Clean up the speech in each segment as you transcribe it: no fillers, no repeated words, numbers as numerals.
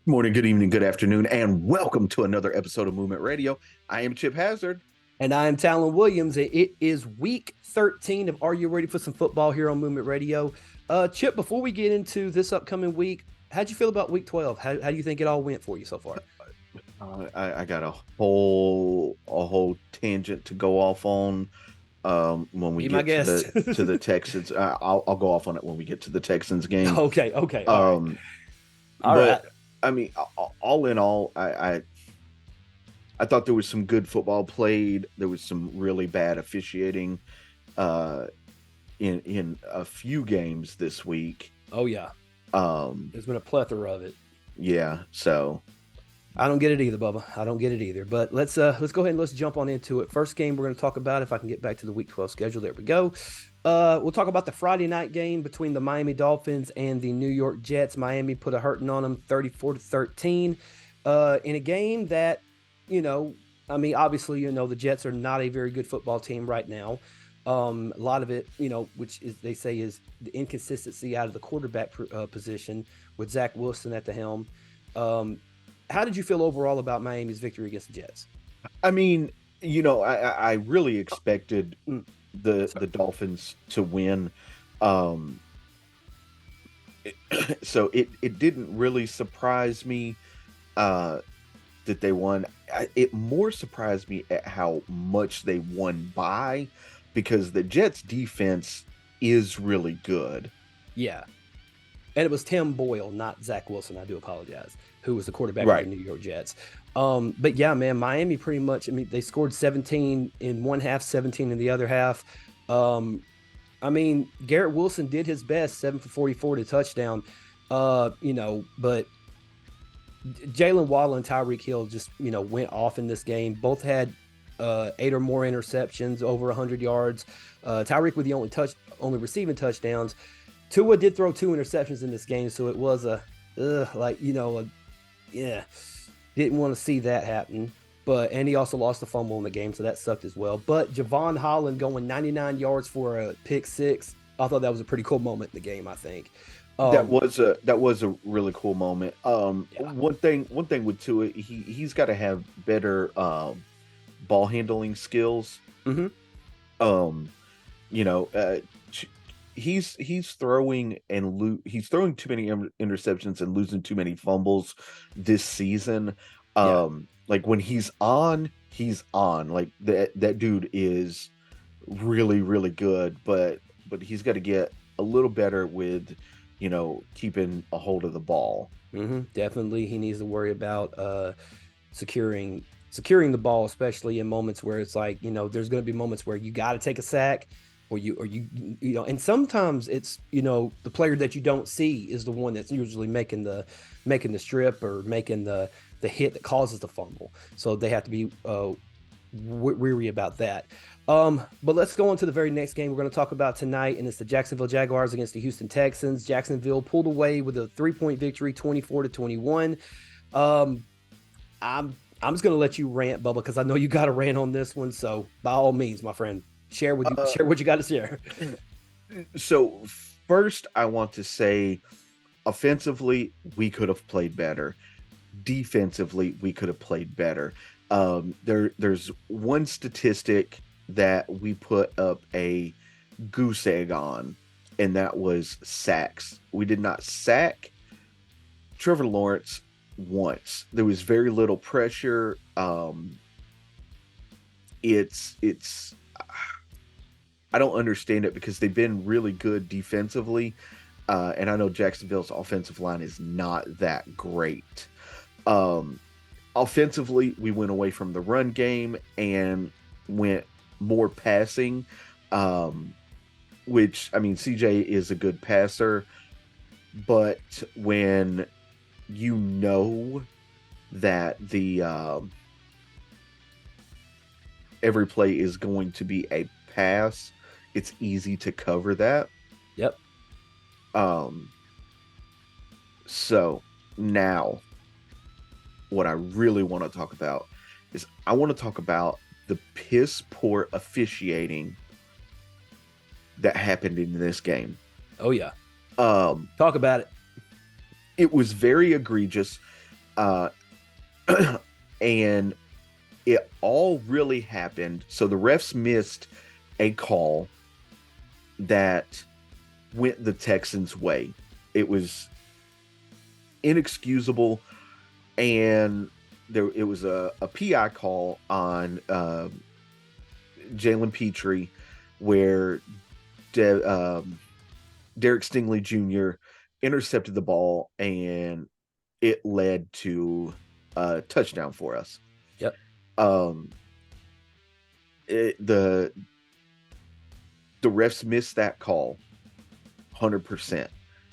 Morning, good evening, good afternoon, and welcome to another episode of Movement Radio. I am Chip Hazard. And I am Talon Williams. It is week 13 of Are You Ready for Some Football here on Movement Radio. Chip, before we get into this upcoming week, how'd you feel about week 12? How do you think it all went for you so far? I got a whole tangent to go off on when we Be my get to guest. the Texans. I'll go off on it when we get to the Texans game. Okay. All right. Um, All right. but I mean, all in all, I thought there was some good football played. There was some really bad officiating in a few games this week. Oh, yeah. There's been a plethora of it. Yeah, so I don't get it either, Bubba. I don't get it either. But let's go ahead and let's jump on into it. First game we're going to talk about, if I can get back to the week 12 schedule. There we go. We'll talk about the Friday night game between the Miami Dolphins and the New York Jets. Miami put a hurting on them 34-13 in a game that, obviously, the Jets are not a very good football team right now. A lot of it, which is they say is the inconsistency out of the quarterback position with Zach Wilson at the helm. How did you feel overall about Miami's victory against the Jets? I mean, I really expected the Dolphins to win. So it didn't really surprise me that they won. It more surprised me at how much they won by, because the Jets defense is really good. Yeah. And it was Tim Boyle, not Zach Wilson. I do apologize, who was the quarterback Right. of the New York Jets. But yeah, man, Miami pretty much, they scored 17 in one half, 17 in the other half. Garrett Wilson did his best, 7 for 44 to touchdown. But Jalen Waddle and Tyreek Hill just, went off in this game. Both had 8 or more interceptions, over 100 yards. Tyreek with the only receiving touchdowns. Tua did throw 2 interceptions in this game, so it was didn't want to see that happen. And he also lost a fumble in the game, so that sucked as well. But Javon Holland going 99 yards for a pick 6. I thought that was a pretty cool moment in the game, I think. That was a really cool moment. Yeah. One thing with Tua, he's got to have better ball handling skills. Mm-hmm. He's throwing he's throwing too many interceptions and losing too many fumbles this season. Like when he's on. Like that dude is really, really good, but he's got to get a little better with keeping a hold of the ball. Mm-hmm. Definitely, he needs to worry about securing the ball, especially in moments where it's like, there's going to be moments where you got to take a sack, or and sometimes it's, the player that you don't see is the one that's usually making the strip or making the hit that causes the fumble. So they have to be weary about that. But let's go on to the very next game we're going to talk about tonight, and it's the Jacksonville Jaguars against the Houston Texans. Jacksonville pulled away with a 3-point victory, 24-21. I'm just going to let you rant, Bubba, because I know you got a rant on this one. So by all means, my friend, share what you got to share. So first, I want to say, offensively, we could have played better. Defensively, we could have played better. There's one statistic that we put up a goose egg on, and that was sacks. We did not sack Trevor Lawrence once. There was very little pressure. It's I don't understand it, because they've been really good defensively, and I know Jacksonville's offensive line is not that great. Offensively, we went away from the run game and went more passing, which, CJ is a good passer, but when you know that every play is going to be a pass, it's easy to cover that. Yep. So now, what I really want to talk about is I want to talk about the piss poor officiating that happened in this game. Oh yeah. Talk about it. It was very egregious. Uh, and it all really happened. So the refs missed a call that went the Texans' way. It was inexcusable, and it was a PI call on Jalen Petrie, where Derek Stingley Jr. intercepted the ball, and it led to a touchdown for us. Yep. The refs missed that call 100%.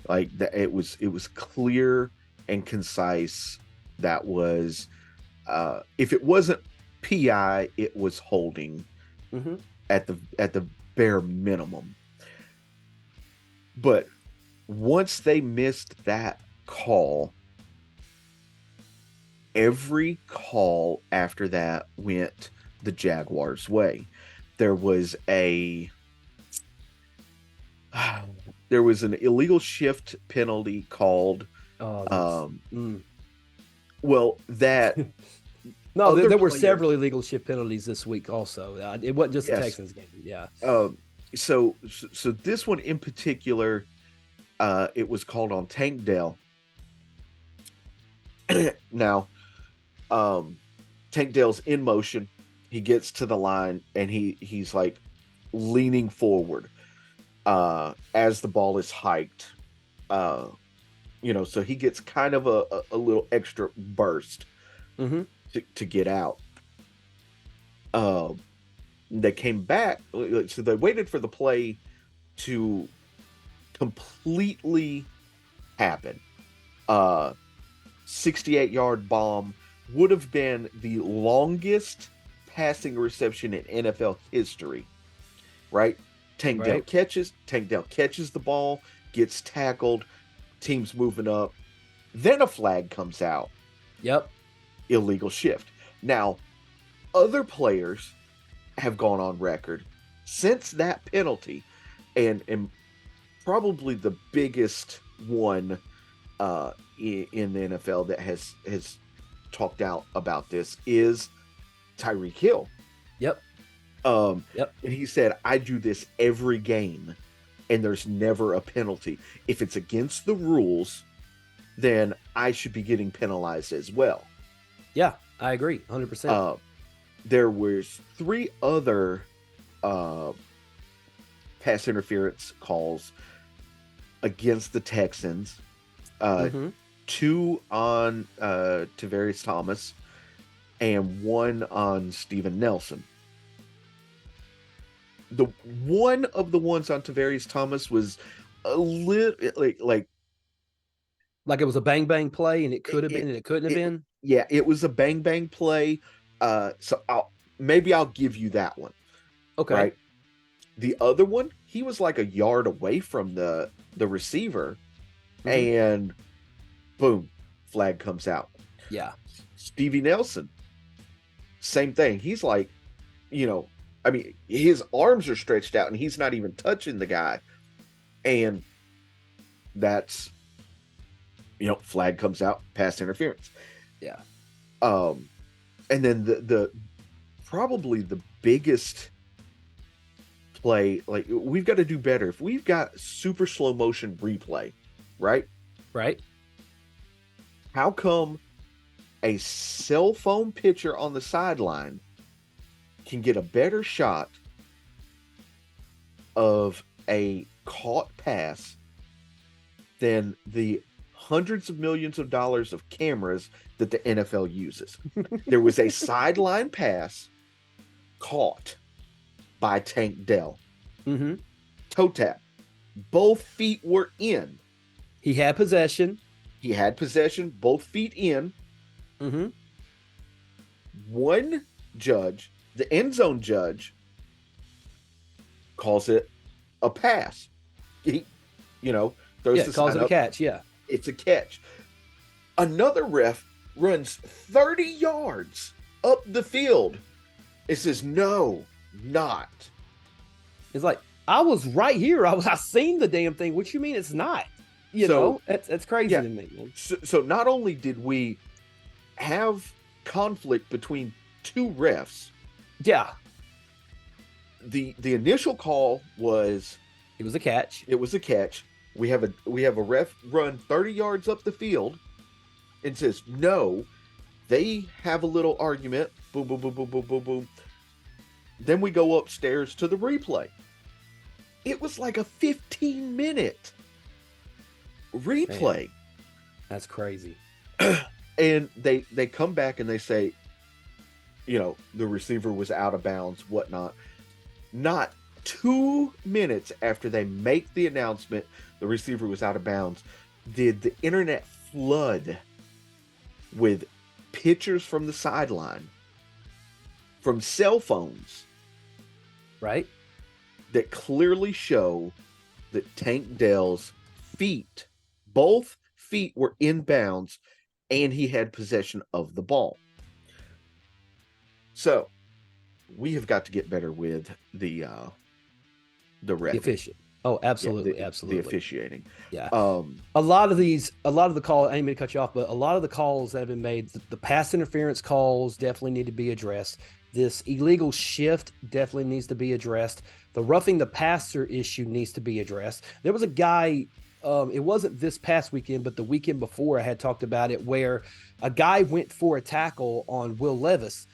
Like that, it was clear and concise. That was if it wasn't PI, it was holding at the bare minimum. But once they missed that call, every call after that went the Jaguars' way. There was an illegal shift penalty called. Well, that no, there were several illegal shift penalties this week. Also, it wasn't just the Texans game. Yeah. So this one in particular, it was called on Tank Dell. Now, Tank Dell's in motion. He gets to the line and he's like leaning forward as the ball is hiked. So he gets kind of a little extra burst to get out. They came back, so they waited for the play to completely happen. 68-yard bomb would have been the longest passing reception in NFL history, right? Tank Dell catches the ball, gets tackled, team's moving up, then a flag comes out. Yep. Illegal shift. Now, other players have gone on record since that penalty, and probably the biggest one in the NFL that has talked out about this is Tyreek Hill. Yep. And he said, I do this every game and there's never a penalty. If it's against the rules, then I should be getting penalized as well. Yeah, I agree 100%. There was 3 other pass interference calls against the Texans. 2 on Tavarius Thomas and 1 on Steven Nelson. The one of the ones on Tavarius Thomas was a little like it was a bang bang play, and it could have been, and it couldn't have been. Yeah, it was a bang bang play. So I'll give you that one. Okay. Right. The other one, he was like a yard away from the receiver, and boom, flag comes out. Yeah. Stevie Nelson, same thing. He's like, his arms are stretched out and he's not even touching the guy. And that's, flag comes out, pass interference. Yeah. And then the probably the biggest play, like, we've got to do better. If we've got super slow motion replay, right? Right. How come a cell phone pitcher on the sideline can get a better shot of a caught pass than the hundreds of millions of dollars of cameras that the NFL uses? There was a sideline pass caught by Tank Dell. Toe tap. Both feet were in. He had possession. Both feet in. One judge, the end zone judge, calls it a pass. He, throws the calls it a catch. Yeah. It's a catch. Another ref runs 30 yards up the field. It says, no, not. It's like, I was right here. I seen the damn thing. What you mean it's not? That's crazy to me, man. So not only did we have conflict between two refs. Yeah, The initial call was it was a catch. it was a catch. We have a ref run 30 yards up the field and says no. They have a little argument. Boom, boom, boom, boom, boom, boom, boom. Then we go upstairs to the replay. It was like a 15-minute replay. Man, that's crazy. And they come back and they say, the receiver was out of bounds, whatnot. Not 2 minutes after they make the announcement the receiver was out of bounds, did the internet flood with pictures from the sideline, from cell phones, right? that clearly show that Tank Dell's feet, both feet were in bounds, and he had possession of the ball. So we have got to get better with the ref. The official. Oh, absolutely, Yeah, absolutely. The officiating. Yeah. A lot of the calls, I didn't mean to cut you off, but a lot of the calls that have been made, the pass interference calls definitely need to be addressed. This illegal shift definitely needs to be addressed. The roughing the passer issue needs to be addressed. There was a guy, it wasn't this past weekend, but the weekend before I had talked about it, where a guy went for a tackle on Will Levis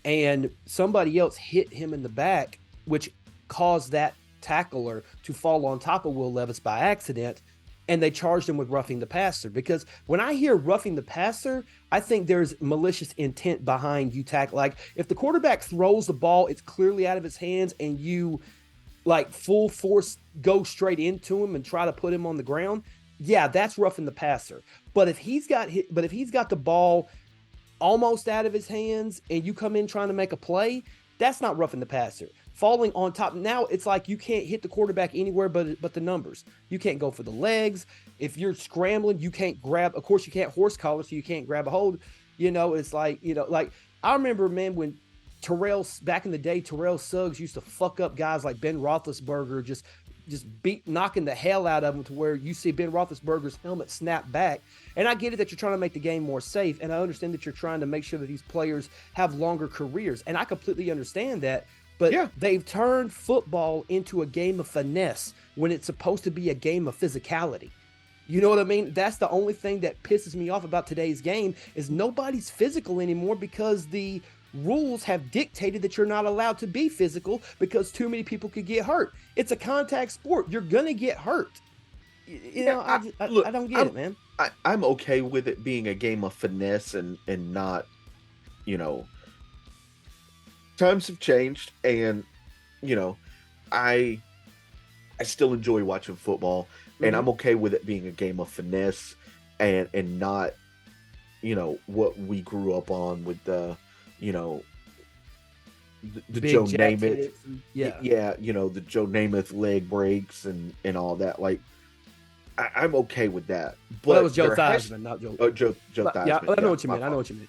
and somebody else hit him in the back, which caused that tackler to fall on top of Will Levis by accident, and they charged him with roughing the passer. Because when I hear roughing the passer, I think there's malicious intent behind you tackle. Like if the quarterback throws the ball, it's clearly out of his hands, and you like full force go straight into him and try to put him on the ground. Yeah, that's roughing the passer. But if he's got the ball almost out of his hands and you come in trying to make a play, that's not roughing the passer. Falling on top, now it's like you can't hit the quarterback anywhere but the numbers. You can't go for the legs. If you're scrambling, you can't grab. Of course, you can't horse collar, so you can't grab a hold. It's like, like I remember, man, when back in the day, Terrell Suggs used to fuck up guys like Ben Roethlisberger, just knocking the hell out of them, to where you see Ben Roethlisberger's helmet snap back. And I get it that you're trying to make the game more safe, and I understand that you're trying to make sure that these players have longer careers, and I completely understand that. But yeah, they've turned football into a game of finesse when it's supposed to be a game of physicality. You know what I mean? That's the only thing that pisses me off about today's game, is nobody's physical anymore, because the rules have dictated that you're not allowed to be physical because too many people could get hurt. It's a contact sport. You're going to get hurt. I don't get it, man. I'm okay with it being a game of finesse and not, times have changed, and I still enjoy watching football, and I'm okay with it being a game of finesse and not what we grew up on with the Joe Namath, the Joe Namath leg breaks and all that. Like I'm okay with that. But that was Joe Theismann, not Joe. Joe Theismann. Yeah, I know what you mean.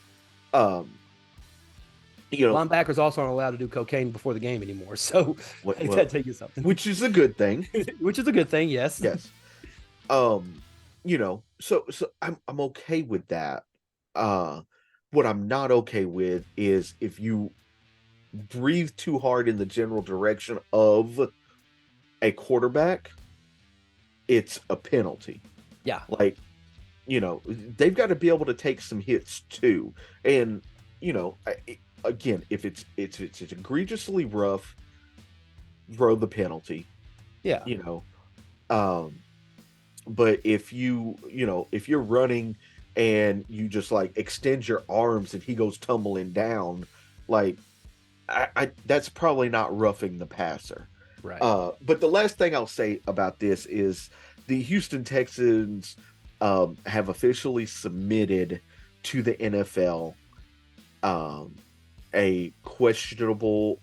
Linebackers also aren't allowed to do cocaine before the game anymore. So that tell you something. Which is a good thing. Which is a good thing, yes. Yes. So I'm okay with that. What I'm not okay with is if you breathe too hard in the general direction of a quarterback, it's a penalty. Yeah. Like, they've got to be able to take some hits too. And, again, if it's egregiously rough, throw the penalty. Yeah. But if if you're running and you just like extend your arms and he goes tumbling down, like I that's probably not roughing the passer. Right. But the last thing I'll say about this is the Houston Texans have officially submitted to the NFL a questionable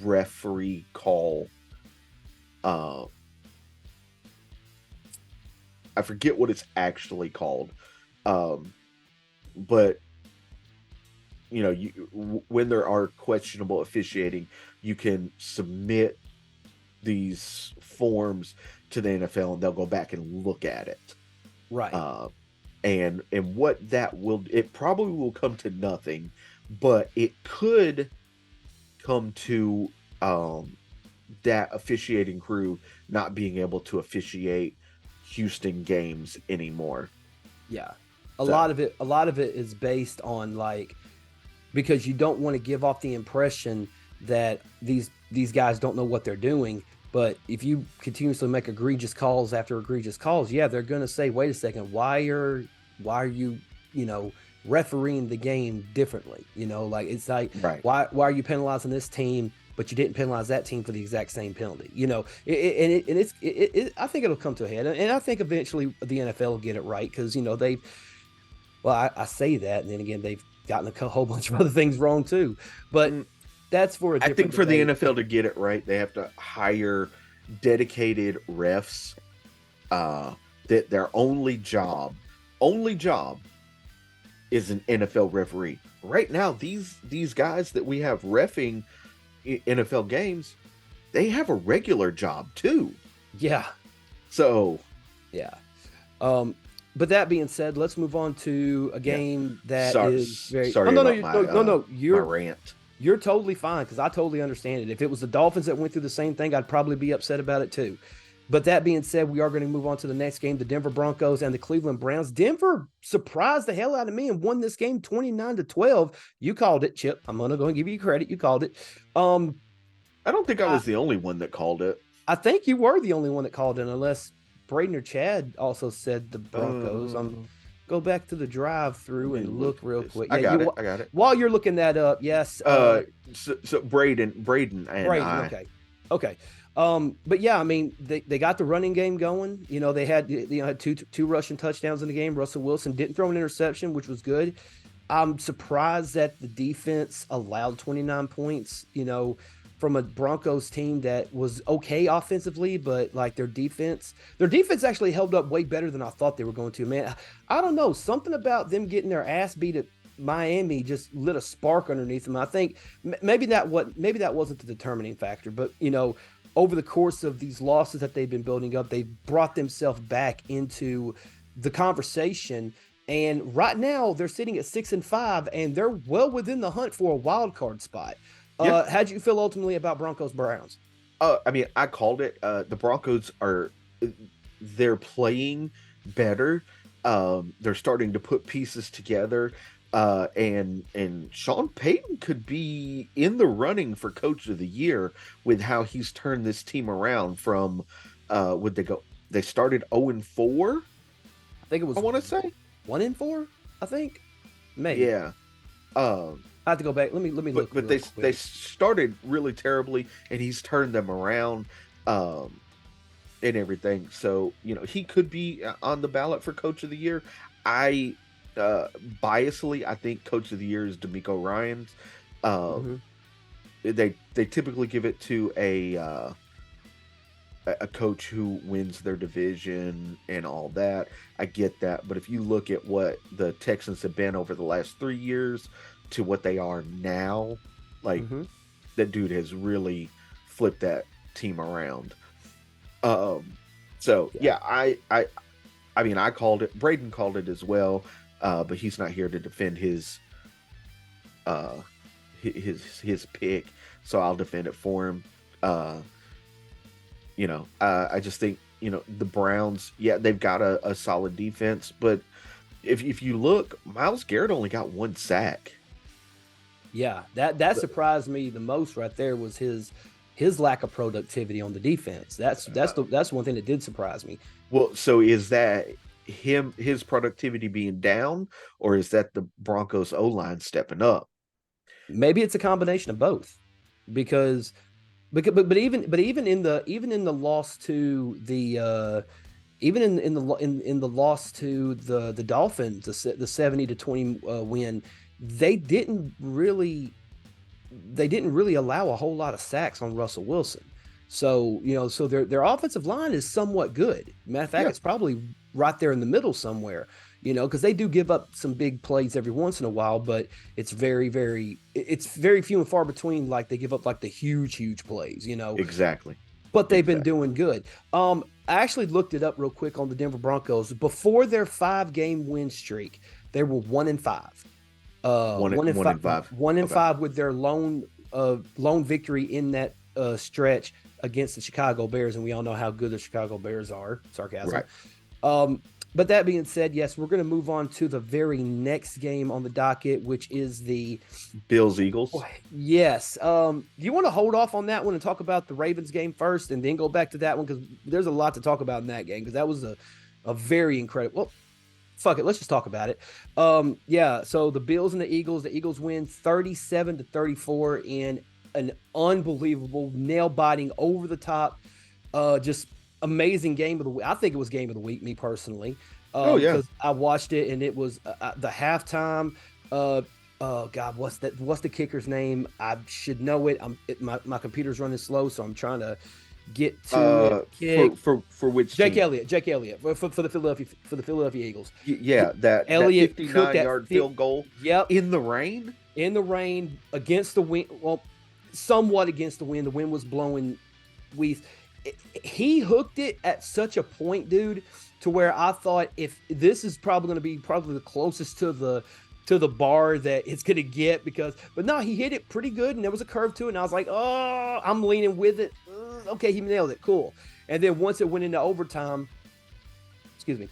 referee call. I forget what it's actually called, but when there are questionable officiating, you can submit these forms to the NFL and they'll go back and look at it. Right. And what that will, it probably will come to nothing, but it could come to that officiating crew not being able to officiate Houston games anymore. Yeah. So A lot of it is based on like, because you don't want to give off the impression that these guys don't know what they're doing. But if you continuously make egregious calls after egregious calls, yeah, they're going to say, "Wait a second, why are you, you know, refereeing the game differently?" You know, like it's like right, why are you penalizing this team, but you didn't penalize that team for the exact same penalty? You know, and I think it'll come to a head, and I think eventually the NFL will get it right because you know they, well, I say that, and then again they've gotten a whole bunch of other things wrong too, but Mm, that's for a I different think for the debate. NFL to get it right, they have to hire dedicated refs. That their only job is an NFL referee. Right now, these guys that we have refing NFL games, they have a regular job too. Yeah, So yeah. Um, but that being said, let's move on to a yeah, game that sorry, is very. Oh sorry no, no, about my no, no. my rant. You're totally fine because I totally understand it. If it was the Dolphins that went through the same thing, I'd probably be upset about it too. But that being said, we are going to move on to the next game, the Denver Broncos and the Cleveland Browns. Denver surprised the hell out of me and won this game 29-12. You called it, Chip. I'm gonna go and give you credit. You called it. Um, I don't think I I, was the only one that called it. I think you were the only one that called it, unless Braden or Chad also said the Broncos. Uh, Go back to the drive Let through me and look look at real this. quick. I Yeah, got it. you I got it. while you're looking that up, yes, So Braden and Braden, I. okay. Okay. But yeah, I mean, they got the running game going. You know, they had had two rushing touchdowns in the game. Russell Wilson didn't throw an interception, which was good. I'm surprised that the defense allowed 29 points, you know, from a Broncos team that was okay offensively, but like their defense actually held up way better than I thought they were going to. Man, I don't know. Something about them getting their ass beat at Miami just lit a spark underneath them. I think maybe that wasn't the determining factor, but you know, over the course of these losses that they've been building up, they've brought themselves back into the conversation. And right now they're sitting at 6-5, and they're well within the hunt for a wild card spot. Yeah. How'd you feel ultimately about Broncos Browns? I mean, I called it. The Broncos they're playing better. They're starting to put pieces together. And Sean Payton could be in the running for Coach of the Year with how he's turned this team around from would they go? They started 0-4, I think it I was want to say. 1-4. I think maybe Yeah. Um, I have to go back. Let me but look but real they quick. started really terribly, and he's turned them around. Um, and everything. So, he could be on the ballot for Coach of the Year. I uh biasly, I think Coach of the Year is D'Amico Ryans. Hmm. Um they typically give it to a coach who wins their division and all that. I get that, but if you look at what the Texans have been over the last 3 years to what they are now, like Hmm. that dude has really flipped that team around. Um, so Yeah. yeah, I mean, I called it. Braden called it as well, but he's not here to defend uh his pick, so I'll defend it for him. Uh, I just think the Browns. Yeah, they've got a solid defense, but if you look, Miles Garrett only got one sack. Yeah, that surprised me the most right there was his lack of productivity on the defense. That's one thing that did surprise me. Well, so is that his productivity being down, or is that the Broncos O line stepping up? Maybe it's a combination of both, because but even in the loss to the even in the loss to the Dolphins, the 70-20 win, they didn't really they didn't really allow a whole lot of sacks on Russell Wilson. So, so their offensive line is somewhat good. Matter of fact, Yeah, it's probably right there in the middle somewhere, because they do give up some big plays every once in a while, but it's very few and far between. Like they give up like the huge plays. exactly, But they've been exactly. doing good. Um, I actually looked it up real quick on the Denver Broncos. Before their 5-game win streak, they were 1-5. One and One five, and five. 1-5 with their lone victory in that stretch against the Chicago Bears, and we all know how good the Chicago Bears are. Sarcasm. Right. But that being said, yes, we're going to move on to the very next game on the docket, which is the Bills Eagles. Yes. Do you want to hold off on that one and talk about the Ravens game first, and then go back to that one, because there's a lot to talk about in that game, because that was a very incredible. Well, fuck it, let's just talk about it. Yeah. So the Bills and the Eagles win 37-34 in an unbelievable, nail-biting, over the top, just amazing game of the week. I think it was game of the week, me personally. Because I watched it, and it was the halftime. Oh God, what's the kicker's name? I should know it. My computer's running slow, so I'm trying to get to it. For which Jake team? Elliott for the Philadelphia Eagles. Yeah, that Elliott 59-yard field goal. Yep, in the rain. Against the wind. Well, somewhat against the wind. The wind was blowing. He hooked it at such a point, dude, to where I thought, if this is probably going to be the closest to the bar that it's going to get, but no, he hit it pretty good, and there was a curve to it, and I was like, oh, I'm leaning with it. Okay, he nailed it. Cool. And then once it went into overtime, we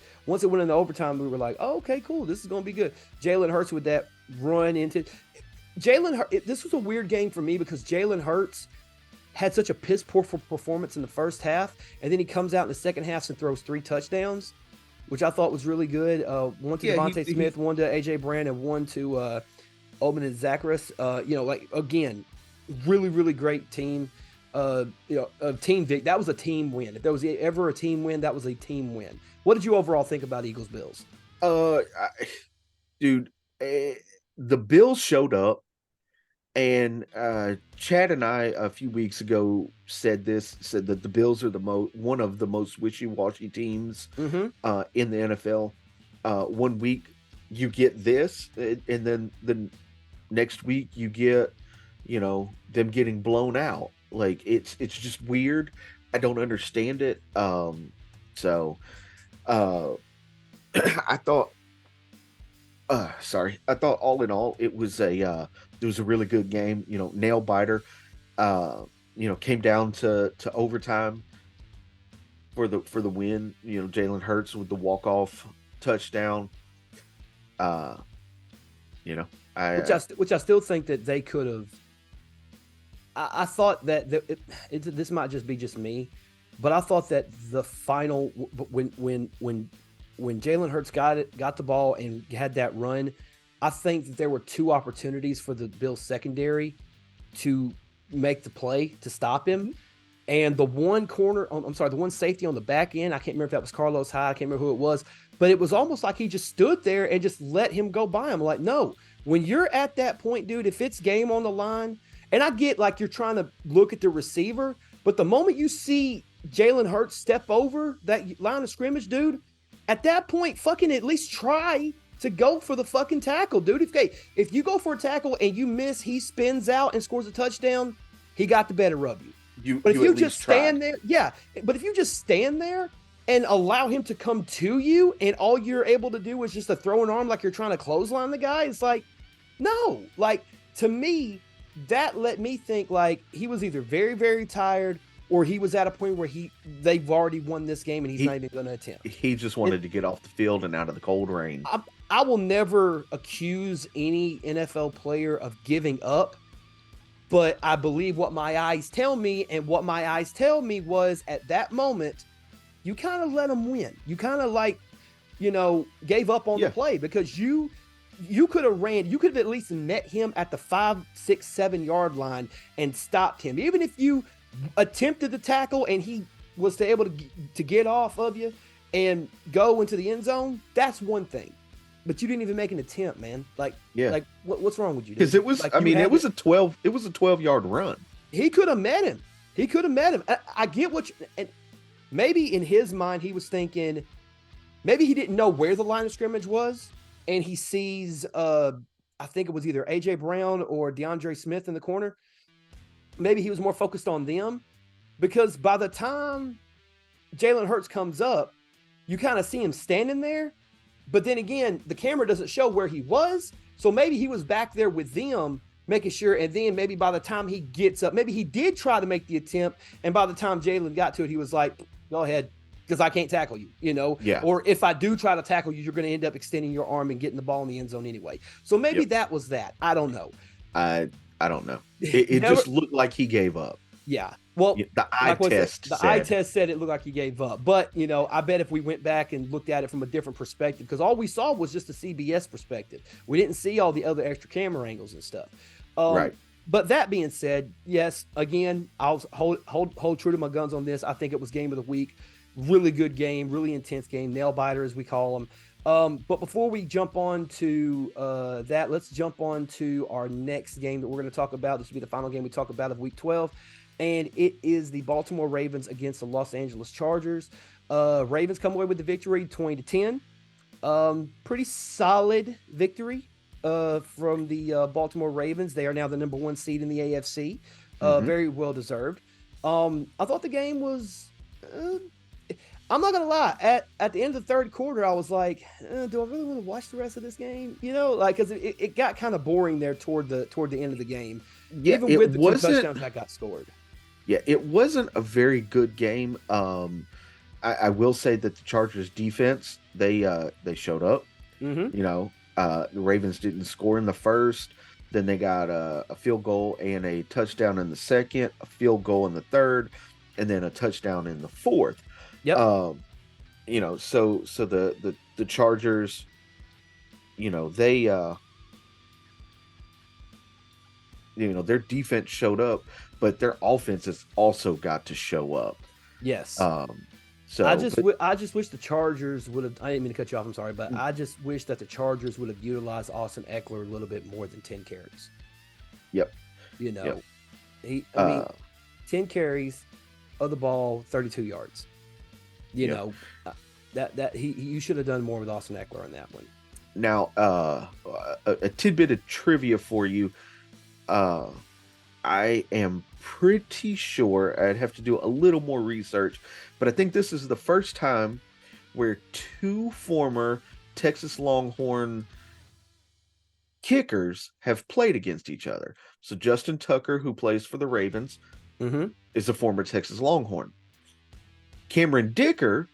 were like, oh, okay, cool. This is going to be good. Jalen Hurts with that run into this was a weird game for me, because Jalen Hurts had such a piss poor performance in the first half, and then he comes out in the second half and throws 3 touchdowns, which I thought was really good. One to Devontae Smith, one to AJ Brown, and one to Obin and Zacharias. Again, really, really great team. Team Vic. That was a team win. If there was ever a team win, that was a team win. What did you overall think about Eagles Bills? Dude, the Bills showed up. And Chad and I a few weeks ago said that the Bills are one of the most wishy-washy teams in the NFL. 1 week you get this, and then the next week you get, them getting blown out. Like, it's just weird. I don't understand it. So I thought all in all it was a really good game, nail biter. Came down to overtime for the win. Jalen Hurts with the walk-off touchdown. Which I still think that they could have. I thought that this might just be me, but I thought that the final, when Jalen Hurts got the ball and had that run, I think that there were 2 opportunities for the Bills secondary to make the play to stop him. And the one safety on the back end, I can't remember if that was Carlos Hyde, I can't remember who it was, but it was almost like he just stood there and just let him go by him. Like, no, when you're at that point, dude, if it's game on the line, and I get like you're trying to look at the receiver, but the moment you see Jalen Hurts step over that line of scrimmage, dude, at that point, fucking at least try to go for the fucking tackle, dude. If you go for a tackle and you miss, he spins out and scores a touchdown, he got the better of you. But if you just stand there, but if you just stand there and allow him to come to you, and all you're able to do is just to throw an arm like you're trying to clothesline the guy, it's like, no. Like, to me, that let me think like he was either very, very tired, or he was at a point where they've already won this game and he's not even going to attempt. He just wanted to get off the field and out of the cold rain. I will never accuse any NFL player of giving up, but I believe what my eyes tell me, and what my eyes tell me was, at that moment, you kind of let him win. You kind of gave up on the play, because you could have at least met him at the 5, 6, 7 yard line and stopped him. Even if you attempted the tackle and he was able to get off of you and go into the end zone, that's one thing. But you didn't even make an attempt, man. What's wrong with you? Because it was, it was a 12-yard run. He could have met him. I get and maybe in his mind he was thinking, maybe he didn't know where the line of scrimmage was, and he sees, I think it was either AJ Brown or DeAndre Smith in the corner. Maybe he was more focused on them, because by the time Jalen Hurts comes up, you kind of see him standing there, but then again, the camera doesn't show where he was. So maybe he was back there with them, making sure. And then maybe by the time he gets up, maybe he did try to make the attempt. And by the time Jalen got to it, he was like, go ahead, because I can't tackle you, Yeah. Or if I do try to tackle you, you're going to end up extending your arm and getting the ball in the end zone anyway. So maybe that was that. I don't know. I don't know. It just looked like he gave up. Yeah. Well, the eye test. The eye test said it looked like he gave up. But, I bet if we went back and looked at it from a different perspective, because all we saw was just a CBS perspective. We didn't see all the other extra camera angles and stuff. Right. But that being said, yes, again, I'll hold true to my guns on this. I think it was game of the week. Really good game, really intense game, nail biter as we call them. But before we jump on to that, let's jump on to our next game that we're going to talk about. This will be the final game we talk about of week 12. And it is the Baltimore Ravens against the Los Angeles Chargers. Ravens come away with the victory, 20-10. Pretty solid victory from the Baltimore Ravens. They are now the number 1 seed in the AFC. Very well deserved. I thought the game was. I'm not gonna lie. At the end of the third quarter, I was like, "Do I really want to watch the rest of this game?" Because it got kind of boring there toward the end of the game. Yeah, even with the 2 touchdowns that got scored. Yeah, it wasn't a very good game. I will say that the Chargers defense, they showed up. The Ravens didn't score in the first. Then they got a field goal and a touchdown in the second, a field goal in the third, and then a touchdown in the fourth. Yep. So the Chargers, they their defense showed up, but their offense has also got to show up. Yes. So I just wish the Chargers would have. I didn't mean to cut you off. I'm sorry, but I just wish that the Chargers would have utilized Austin Eckler a little bit more than 10 carries. Yep. Yep. I mean, 10 carries of the ball, 32 yards. You should have done more with Austin Eckler on that one. Now, a tidbit of trivia for you. I am pretty sure, I'd have to do a little more research, but I think this is the first time where 2 former Texas Longhorn kickers have played against each other. So Justin Tucker, who plays for the Ravens, is a former Texas Longhorn. Cameron Dicker,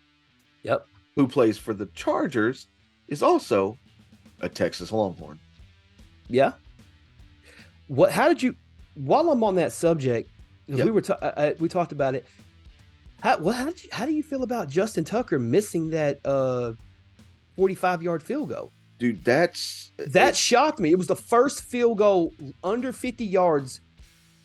who plays for the Chargers, is also a Texas Longhorn. Yeah. How did you? While I'm on that subject, because we talked about it. How do you feel about Justin Tucker missing that 45-yard field goal? Dude, that shocked me. It was the first field goal under 50 yards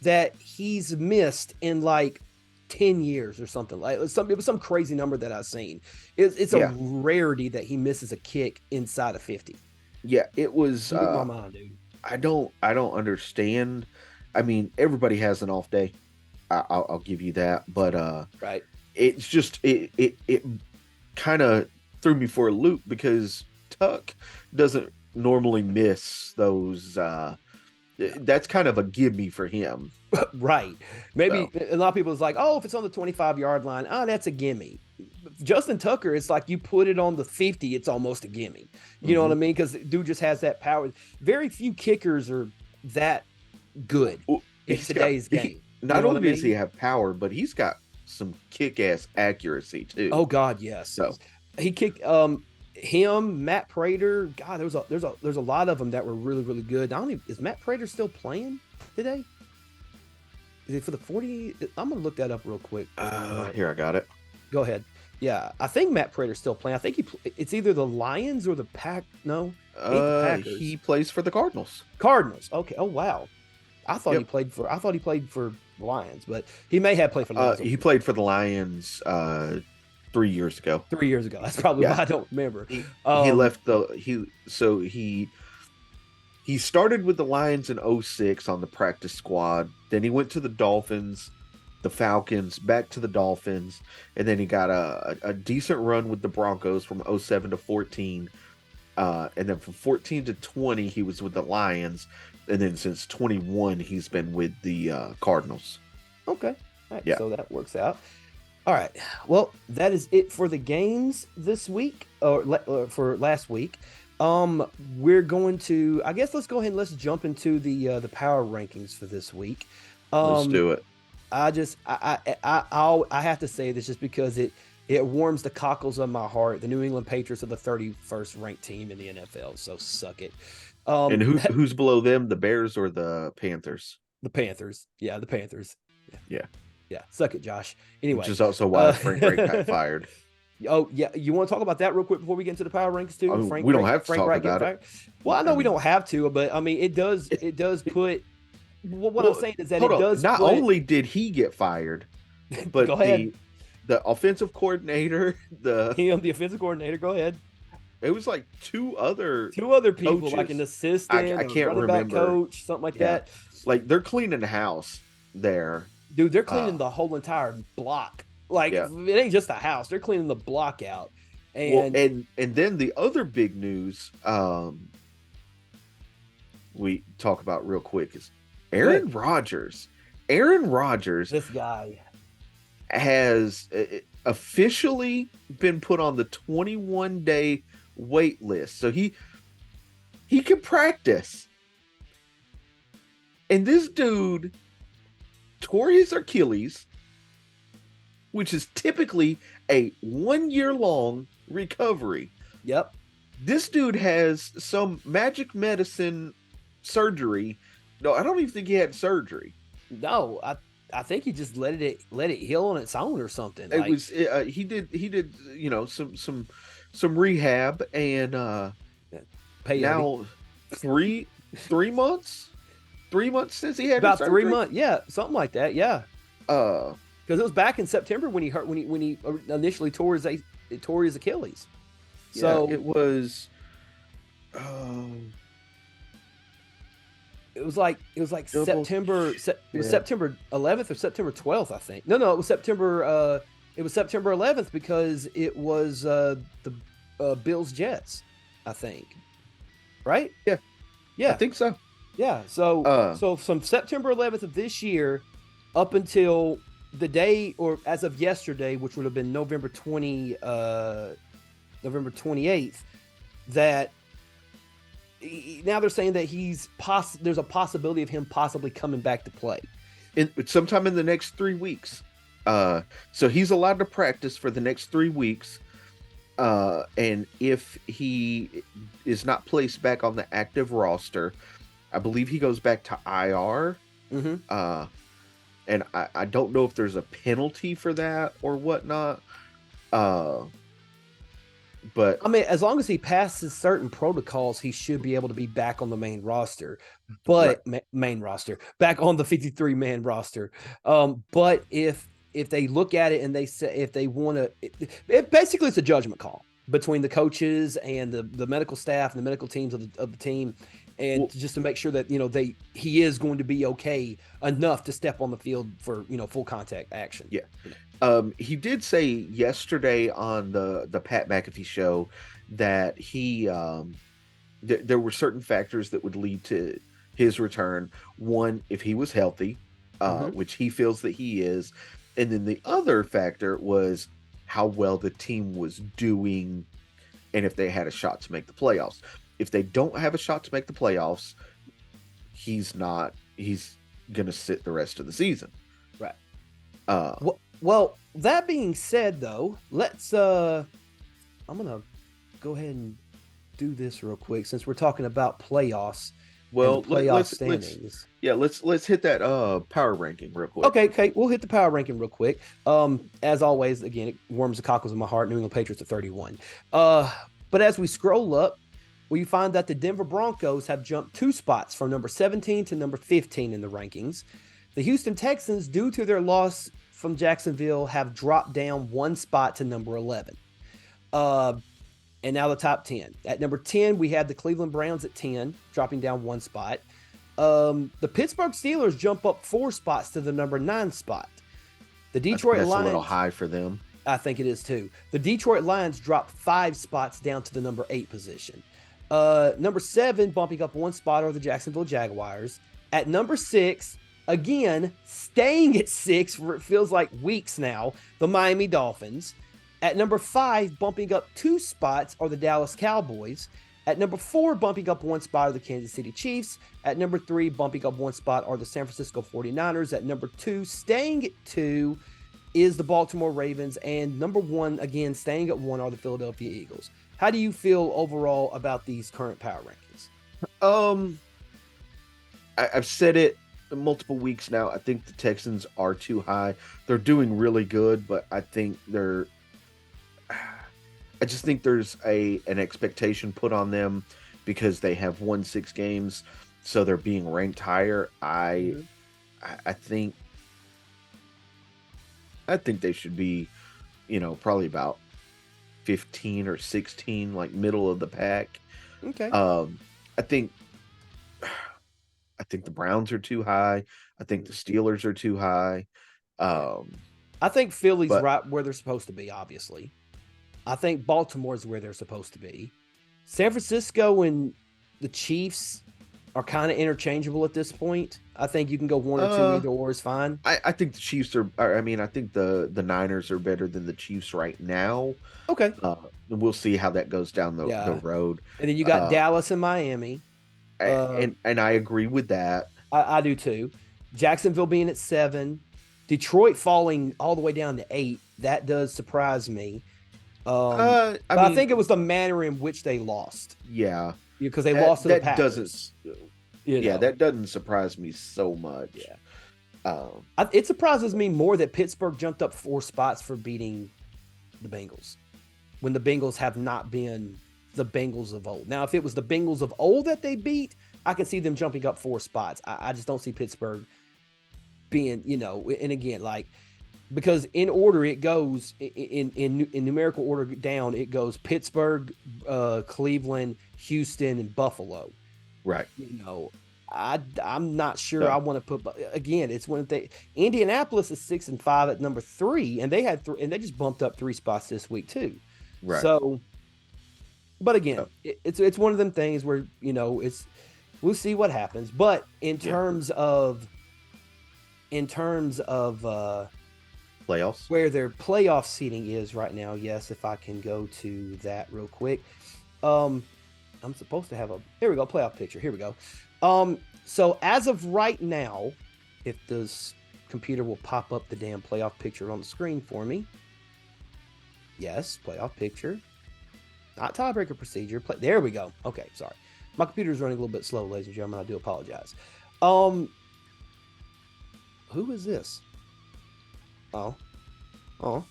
that he's missed in like 10 years or something. Like it was some crazy number that I've seen. It's a rarity that he misses a kick inside of 50. Yeah, it was. My mind, dude. I don't understand. I mean, everybody has an off day. I'll give you that, but right. It's just it kind of threw me for a loop because Tuck doesn't normally miss those. That's kind of a gimme for him. Right. Maybe a lot of people is like, oh, if it's on the 25-yard line, that's a gimme. Justin Tucker, it's like you put it on the 50, it's almost a gimme. You know what I mean? Because dude just has that power. Very few kickers are that good in today's game. Not only does he have power, but he's got some kick-ass accuracy too. Oh God, yes. So he kicked him, Matt Prater. God, there's a lot of them that were really, really good. Is Matt Prater still playing today? Is it for the 40? I'm gonna look that up real quick. Here, I got it. Go ahead. Yeah, I think Matt Prater's still playing. I think it's either the Lions or the Pack. No, he plays for the Cardinals. Cardinals. Okay. Oh wow. I thought he played for the Lions, but he may have played for the Lions. He played for the Lions 3 years ago. 3 years ago. That's probably why I don't remember. He left he started with the Lions in 2006 on the practice squad. Then he went to the Dolphins, the Falcons, back to the Dolphins, and then he got a decent run with the Broncos from 2007 to 2014. And then from 2014 to 2020, he was with the Lions. And then since 2021, he's been with the Cardinals. Okay. All right, so that works out. All right. Well, that is it for the games this week or for last week. We're going to, I guess, let's go ahead and let's jump into the power rankings for this week. Let's Um, do it. I have to say this just because it warms the cockles of my heart. The New England Patriots are the 31st ranked team in the NFL, so suck it. And who's below them, the Bears or the Panthers? The Panthers. Yeah, the Panthers. Yeah. Yeah. Yeah. Suck it, Josh. Anyway. Which is also why Frank Reich got fired. Oh, yeah. You want to talk about that real quick before we get into the power ranks too? I mean, we don't have to talk about it. Well, I know we don't have to, but I mean, it does put. What I'm saying is that it does. Not only did he get fired, but the offensive coordinator, the offensive coordinator. Go ahead. It was like two other people, coaches. like an assistant, I can't remember, coach, something like that. Like they're cleaning the house there, dude. They're cleaning the whole entire block. Like it ain't just a house; they're cleaning the block out. And and then the other big news we talk about real quick is Aaron Rodgers. Aaron Rodgers, this guy has officially been put on the 21-day wait list, so he can practice. And this dude tore his Achilles, which is typically a 1-year-long recovery. Yep. This dude has some magic medicine surgery. No, I don't even think he had surgery. No, I think he just let it heal on its own or something. It was he did some rehab and now 3 months since he had about 3 months, yeah, something like that, yeah. Because it was back in September when he initially tore his Achilles. So it was. It was like September. It was September 11th or September 12th, I think. No, it was September. It was September 11th because it was the Bills Jets, I think. Right? Yeah. I think so. Yeah. So from September 11th of this year up until the day, or as of yesterday, which would have been November 28th, that. Now they're saying that there's a possibility of him possibly coming back to play sometime in the next 3 weeks. So he's allowed to practice for the next 3 weeks. And if he is not placed back on the active roster, I believe he goes back to IR. Mm-hmm. And I don't know if there's a penalty for that or whatnot. But I mean, as long as he passes certain protocols, he should be able to be back on the main roster. But main roster, back on the 53-man roster. But if they look at it and they say if they want to, basically it's a judgment call between the coaches and the medical staff and the medical teams of the team, and just to make sure that he is going to be okay enough to step on the field for full contact action. Yeah. He did say yesterday on the Pat McAfee show that he there were certain factors that would lead to his return. One, if he was healthy, which he feels that he is, and then the other factor was how well the team was doing and if they had a shot to make the playoffs. If they don't have a shot to make the playoffs, he's gonna sit the rest of the season. Right. Well, that being said, though, let's I'm gonna go ahead and do this real quick since we're talking about playoffs. Well, playoff standings. Let's hit that power ranking real quick. Okay, we'll hit the power ranking real quick. As always, again, it warms the cockles of my heart. New England Patriots at 31. But as we scroll up, we find that the Denver Broncos have jumped 2 spots from number 17 to number 15 in the rankings. The Houston Texans, due to their loss from Jacksonville, have dropped down 1 spot to number 11. And now the top 10. At number 10, we have the Cleveland Browns at 10, dropping down 1 spot. The Pittsburgh Steelers jump up 4 spots to the number 9 spot. The Detroit Lions, a little high for them. I think it is too. The Detroit Lions drop 5 spots down to the number 8 position. Number 7, bumping up 1 spot, are the Jacksonville Jaguars. At number 6, Again, staying at 6 for it feels like weeks now, the Miami Dolphins. At number 5, bumping up 2 spots, are the Dallas Cowboys. At number 4, bumping up 1 spot, are the Kansas City Chiefs. At number 3, bumping up 1 spot, are the San Francisco 49ers. At number 2, staying at 2, is the Baltimore Ravens. And number 1, again, staying at 1, are the Philadelphia Eagles. How do you feel overall about these current power rankings? I've said it multiple weeks now. I think the Texans are too high. They're doing really good, but I think I just think there's an expectation put on them because they have won 6 games, so they're being ranked higher. I think they should be, probably about 15 or 16, like middle of the pack. Okay. I think the Browns are too high. I think the Steelers are too high. I think Philly's right where they're supposed to be, obviously. I think Baltimore's where they're supposed to be. San Francisco and the Chiefs are kind of interchangeable at this point. I think you can go 1 or 2, either or is fine. I think the Chiefs are, I think the Niners are better than the Chiefs right now. Okay. We'll see how that goes down the road. And then you got Dallas and Miami. And I agree with that. I do too. Jacksonville being at 7. Detroit falling all the way down to 8. That does surprise me. I think it was the manner in which they lost. Yeah. Because they lost to the Packers. That doesn't surprise me so much. Yeah. It surprises me more that Pittsburgh jumped up 4 spots for beating the Bengals when the Bengals have not been the Bengals of old. Now, if it was the Bengals of old that they beat, I could see them jumping up 4 spots. I just don't see Pittsburgh being, and again, because in order it goes in numerical order down, it goes Pittsburgh, Cleveland, Houston, and Buffalo. Right. I'm not sure I want to put. Again, it's when Indianapolis is 6-5 at number 3, and they had and they just bumped up 3 spots this week too. Right. So, but again, it's one of them things where we'll see what happens. But in terms of playoffs, where their playoff seating is right now, yes, if I can go to that real quick. I'm supposed to have here we go, playoff picture. Here we go. So as of right now, if this computer will pop up the damn playoff picture on the screen for me. Yes, playoff picture. Not tiebreaker procedure. There we go. Okay, sorry. My computer is running a little bit slow, ladies and gentlemen. I do apologize. Who is this? Oh. My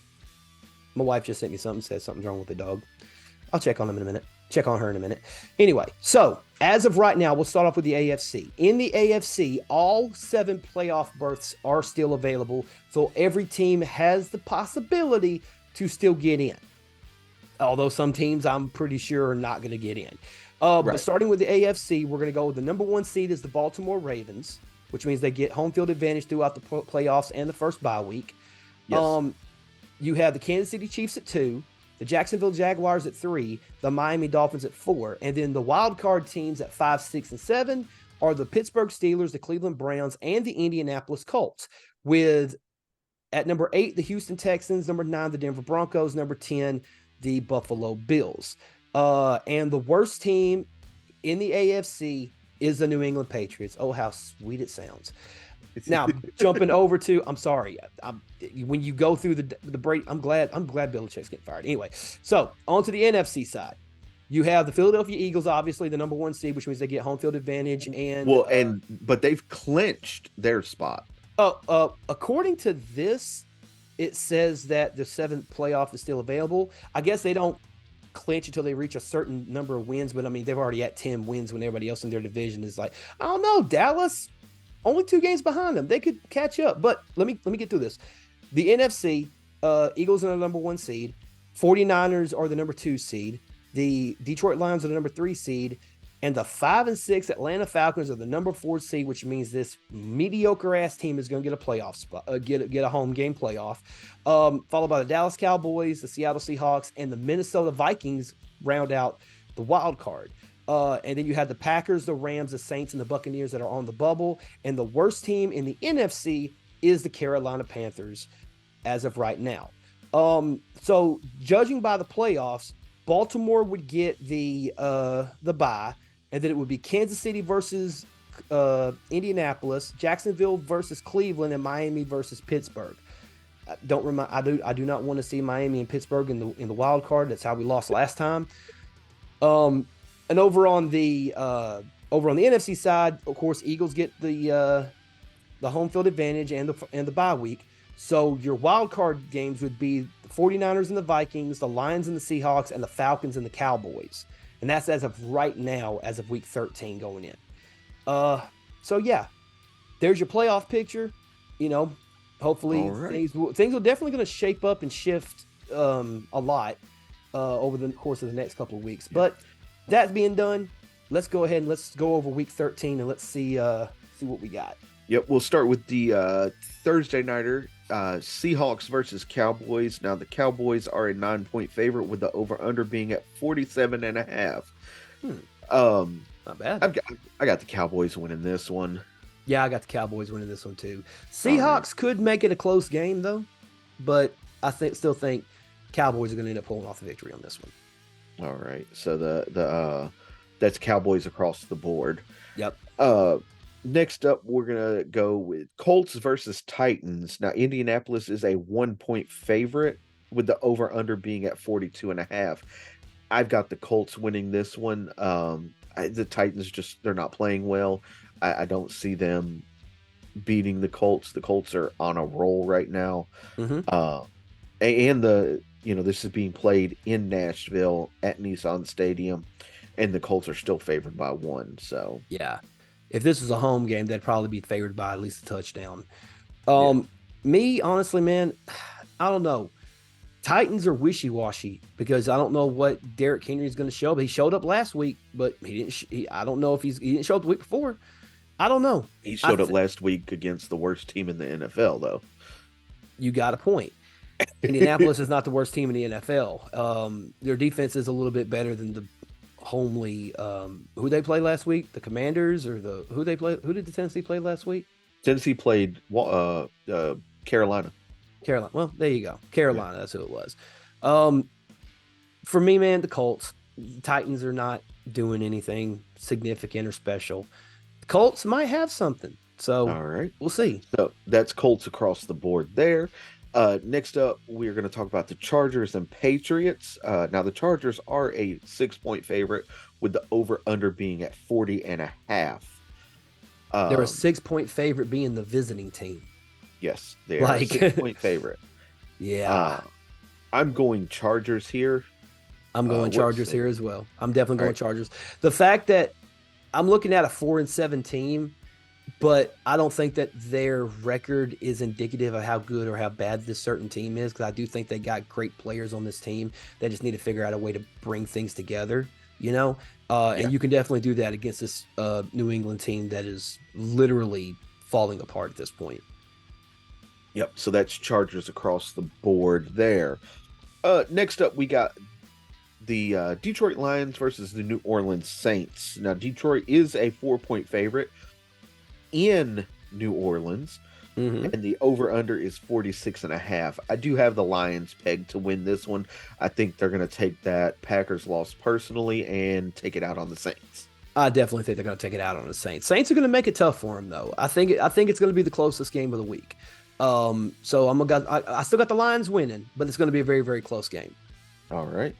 wife just sent me something, said something's wrong with the dog. I'll check on him in a minute. Check on her in a minute. Anyway, so as of right now, we'll start off with the AFC. In the AFC, all 7 playoff berths are still available, so every team has the possibility to still get in. Although some teams, I'm pretty sure, are not going to get in. But starting with the AFC, we're going to go with the number 1 seed is the Baltimore Ravens, which means they get home field advantage throughout the playoffs and the first bye week. Yes. You have the Kansas City Chiefs at 2, the Jacksonville Jaguars at 3, the Miami Dolphins at 4, and then the wild card teams at 5, 6, and 7 are the Pittsburgh Steelers, the Cleveland Browns, and the Indianapolis Colts. With at number 8, the Houston Texans, number 9, the Denver Broncos, number 10, the Buffalo Bills. And the worst team in the AFC is the New England Patriots. Oh, how sweet it sounds. Now, jumping over to, I'm sorry, when you go through the break, I'm glad Belichick's getting fired. Anyway, so on to the NFC side. You have the Philadelphia Eagles, obviously the number 1 seed, which means they get home field advantage. And but they've clinched their spot. According to this, it says that the 7th playoff is still available. I guess they don't clinch until they reach a certain number of wins, but I mean, they've already at 10 wins when everybody else in their division is like, I don't know, Dallas, only 2 games behind them. They could catch up. But let me get through this. The NFC, Eagles are the number 1 seed. 49ers are the number 2 seed. The Detroit Lions are the number 3 seed. And the 5 and 6 Atlanta Falcons are the number 4 seed, which means this mediocre ass team is going to get a playoff spot, get a home game playoff. Followed by the Dallas Cowboys, the Seattle Seahawks, and the Minnesota Vikings round out the wild card. And then you have the Packers, the Rams, the Saints, and the Buccaneers that are on the bubble. And the worst team in the NFC is the Carolina Panthers as of right now. So judging by the playoffs, Baltimore would get the bye, and then it would be Kansas City versus Indianapolis, Jacksonville versus Cleveland, and Miami versus Pittsburgh. I do not want to see Miami and Pittsburgh in the wild card. That's how we lost last time. Um, and over on the NFC side, of course, Eagles get the home field advantage and the bye week. So your wild card games would be the 49ers and the Vikings, the Lions and the Seahawks, and the Falcons and the Cowboys. And that's as of right now, as of week 13 going in. So yeah, there's your playoff picture. You know, hopefully Right. things are definitely going to shape up and shift a lot over the course of the next couple of weeks. But that being done, let's go ahead and let's go over week 13 and let's see what we got. Yep, we'll start with the Thursday nighter, Seahawks versus Cowboys. Now the Cowboys are a 9-point favorite with the over/under being at 47.5. Not bad. I got the Cowboys winning this one. Yeah, I got the Cowboys winning this one too. Seahawks could make it a close game though, but I still think Cowboys are going to end up pulling off the victory on this one. All right, so the that's Cowboys across the board. Yep. Next up, we're gonna go with Colts versus Titans. Now, Indianapolis is a 1-point favorite with the over/under being at 42.5. I've got the Colts winning this one. The Titans they're not playing well. I don't see them beating the Colts. The Colts are on a roll right now. Mm-hmm. And this is being played in Nashville at Nissan Stadium, and the Colts are still favored by 1. So Yeah. If this was a home game, they'd probably be favored by at least a touchdown. Me, honestly, man, I don't know. Titans are wishy-washy because I don't know what Derrick Henry is going to show. But he showed up last week, but he didn't. I don't know if he didn't show up the week before. I don't know. he showed up last week against the worst team in the NFL, though. You got a point. Indianapolis is not the worst team in the NFL. Their defense is a little bit better than the homely who they play last week, the Commanders, or who did the Tennessee play last week? Tennessee played Carolina. Well, there you go. Carolina, that's who it was. For me, man, the Colts. Titans are not doing anything significant or special. The Colts might have something. So All right, we'll see. So that's Colts across the board there. Next up, we're going to talk about the Chargers and Patriots. Now, the Chargers are a 6-point favorite with the over/under being at 40.5. They're a 6-point favorite being the visiting team. Yes, they are a 6-point favorite. Yeah. I'm going Chargers here. I'm going Chargers here as well. I'm definitely going Chargers. The fact that I'm looking at a 4-7 team, but I don't think that their record is indicative of how good or how bad this certain team is, because I do think they got great players on this team. They just need to figure out a way to bring things together, and you can definitely do that against this New England team that is literally falling apart at this point. Yep, so that's Chargers across the board there. Next up, we got the Detroit Lions versus the New Orleans Saints. Now, Detroit is a 4-point favorite in New Orleans, and the over/under is 46.5. I do have the Lions pegged to win this one. I think they're going to take that Packers loss personally and take it out on the Saints. I definitely think they're going to take it out on the Saints. Saints are going to make it tough for them, though. I think it's going to be the closest game of the week. So I still got the Lions winning, but it's going to be a very, very close game. All right.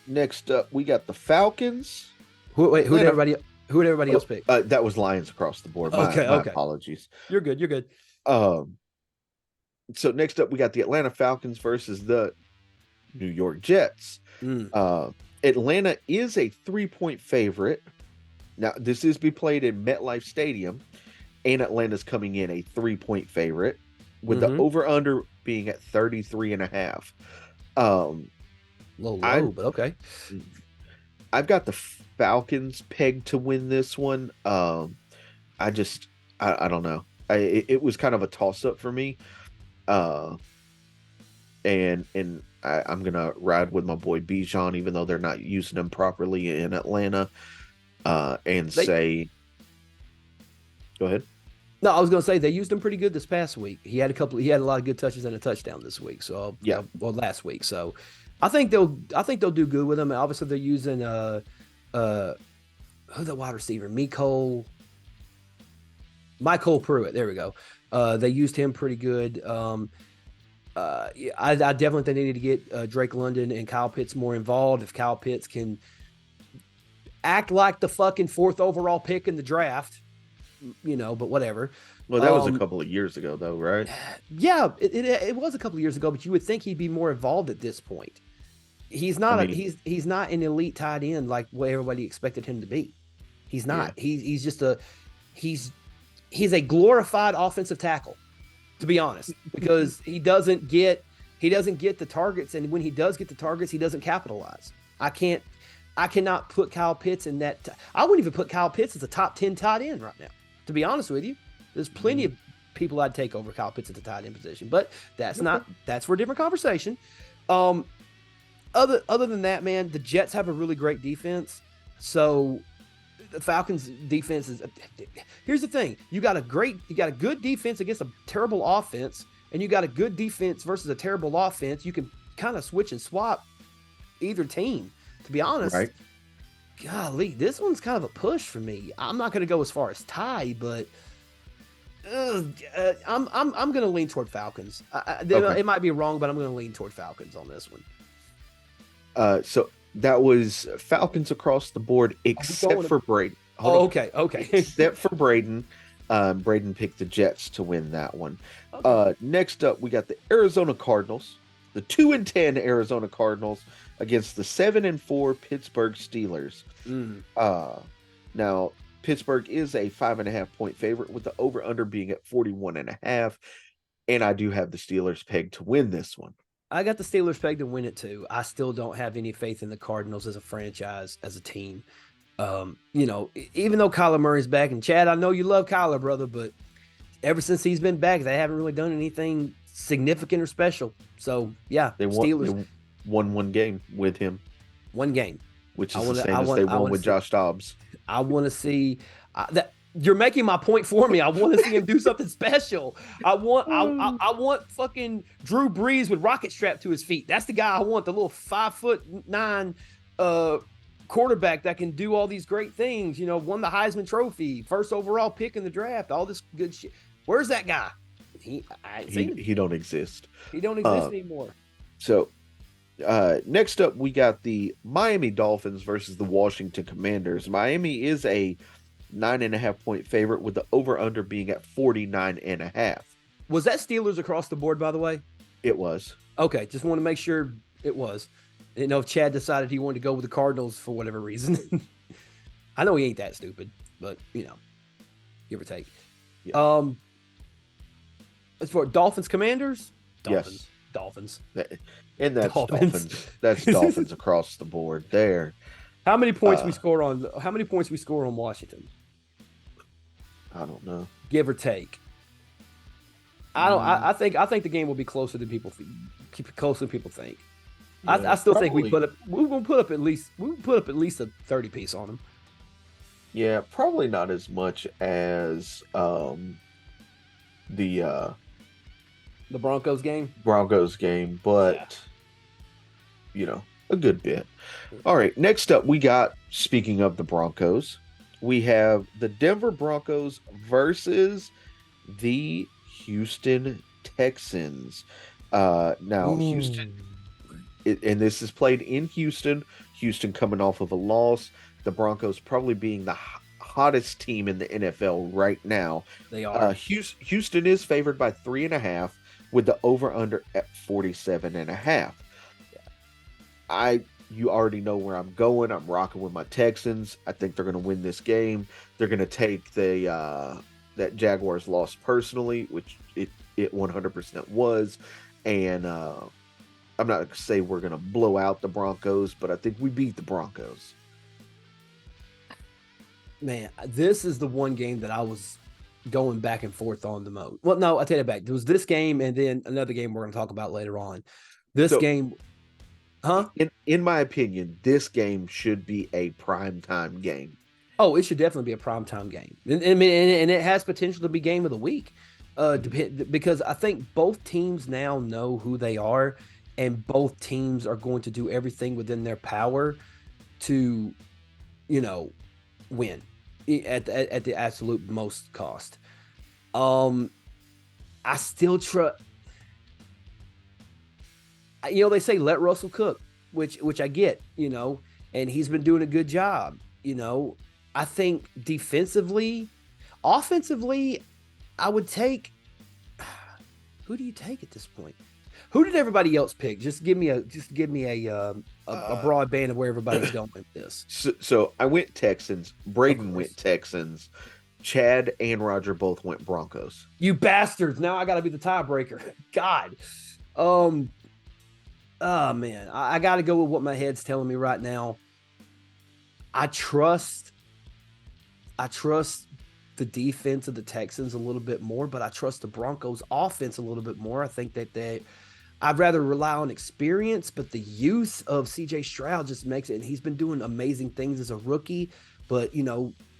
Next up, we got the Falcons. Who did everybody else pick? That was Lions across the board. My apologies. You're good. So next up, we got the Atlanta Falcons versus the New York Jets. Atlanta is a 3-point favorite. Now, this is be played in MetLife Stadium, and Atlanta's coming in a 3-point favorite with the over/under being at 33.5. A little low, but okay. I've got the Falcons pegged to win this one. I don't know. It was kind of a toss-up for me. And I'm gonna ride with my boy Bijan, even though they're not using him properly in Atlanta, and They say, go ahead. No, I was going to say they used him pretty good this past week. He had a lot of good touches and a touchdown this week. So, Yeah. well, last week. So, I think they'll do good with him. And obviously, they're using who's the wide receiver? Michael Pruitt. There we go. They used him pretty good. Yeah, I definitely think they need to get Drake London and Kyle Pitts more involved. If Kyle Pitts can act like the fucking 4th overall pick in the draft, but whatever. Well, that was a couple of years ago, though, right? Yeah, it was a couple of years ago, but you would think he'd be more involved at this point. He's not he's not an elite tight end like what everybody expected him to be. He's not. Yeah. He's just he's a glorified offensive tackle, to be honest, because he doesn't get the targets, and when he does get the targets, he doesn't capitalize. I cannot put Kyle Pitts in that. I wouldn't even put Kyle Pitts as a top 10 tight end right now, to be honest with you. There's plenty of people I'd take over Kyle Pitts at the tight end position, but that's for a different conversation. Other than that, man, the Jets have a really great defense. So the Falcons defense is, here's the thing. You got a good defense against a terrible offense, and you got a good defense versus a terrible offense. You can kind of switch and swap either team, to be honest. Right. Golly, this one's kind of a push for me. I'm not going to go as far as tie, but I'm going to lean toward Falcons. Okay. It might be wrong, but I'm going to lean toward Falcons on this one. So that was Falcons across the board, except for Braden. Okay. Except for Braden. Braden picked the Jets to win that one. Okay. Next up, we got the Arizona Cardinals, the 2-10 Arizona Cardinals against the 7-4 Pittsburgh Steelers. Now, Pittsburgh is a 5.5-point favorite, with the over/under being at 41.5, and I do have the Steelers pegged to win this one. I got the Steelers pegged to win it too. I still don't have any faith in the Cardinals as a franchise, as a team. Even though Kyler Murray's back, and Chad, I know you love Kyler, brother, but ever since he's been back, they haven't really done anything significant or special. So yeah, they won one game with him. One game, which is the same as they won with Josh Dobbs. I want to see that. You're making my point for me. I want to see him do something special. I want fucking Drew Brees with rocket strapped to his feet. That's the guy I want. The little 5'9" quarterback that can do all these great things. Won the Heisman Trophy, 1st overall pick in the draft, all this good shit. Where's that guy? He don't exist. He don't exist anymore. So next up, we got the Miami Dolphins versus the Washington Commanders. Miami is a 9.5-point favorite, with the over/under being at 49.5. Was that Steelers across the board, by the way? It was. Okay, just want to make sure it was. Didn't know if Chad decided he wanted to go with the Cardinals for whatever reason. I know he ain't that stupid, but give or take. Yeah. As for Dolphins Commanders, Yes. Dolphins. And that's Dolphins. That's Dolphins across the board there. How many points we score on Washington? I don't know. Give or take. I think the game will be closer than people think. Yeah, I still think we're gonna put up at least a 30 piece on them. Yeah, probably not as much as the Broncos game. But a good bit. All right, next up we got, speaking of the Broncos, we have the Denver Broncos versus the Houston Texans. Now, Houston, and this is played in Houston. Houston coming off of a loss. The Broncos probably being the hottest team in the NFL right now. They are. Houston is favored by 3.5, with the over/under at 47.5. You already know where I'm going. I'm rocking with my Texans. I think they're going to win this game. They're going to take that Jaguars loss personally, which it 100% was. And I'm not going to say we're going to blow out the Broncos, but I think we beat the Broncos. Man, this is the one game that I was going back and forth on the most. Well, no, I take it back. There was this game and then another game we're going to talk about later on. This game Huh? In my opinion, this game should be a primetime game. Oh, it should definitely be a primetime game. I mean, and it has potential to be game of the week. Because I think both teams now know who they are, and both teams are going to do everything within their power to, you know, win at the absolute most cost. Um, I still trust. They say let Russell cook, which I get, and he's been doing a good job. I think defensively, offensively, I would take. Who do you take at this point? Who did everybody else pick? Just give me a broad band of where everybody's going with this. So I went Texans. Braden went Texans. Chad and Roger both went Broncos. You bastards! Now I got to be the tiebreaker. God. Oh man, I got to go with what my head's telling me right now. I trust the defense of the Texans a little bit more, but I trust the Broncos offense a little bit more. I think that I'd rather rely on experience, but the youth of CJ Stroud just makes it, and he's been doing amazing things as a rookie, but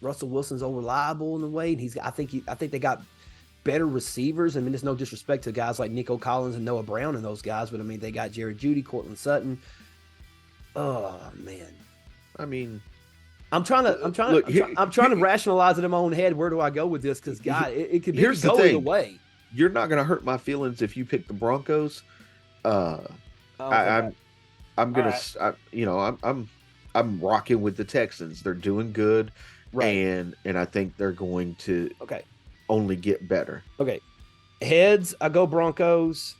Russell Wilson's unreliable in a way, and I think they got better receivers. I mean, there's no disrespect to guys like Nico Collins and Noah Brown and those guys, but I mean, they got Jared Jeudy, Cortland Sutton. Oh man. I mean, I'm trying to rationalize it in my own head. Where do I go with this? Because God, it could go either way. You're not going to hurt my feelings if you pick the Broncos. I'm rocking with the Texans. They're doing good, right? And I think they're going to only get better. Okay, heads, I go Broncos.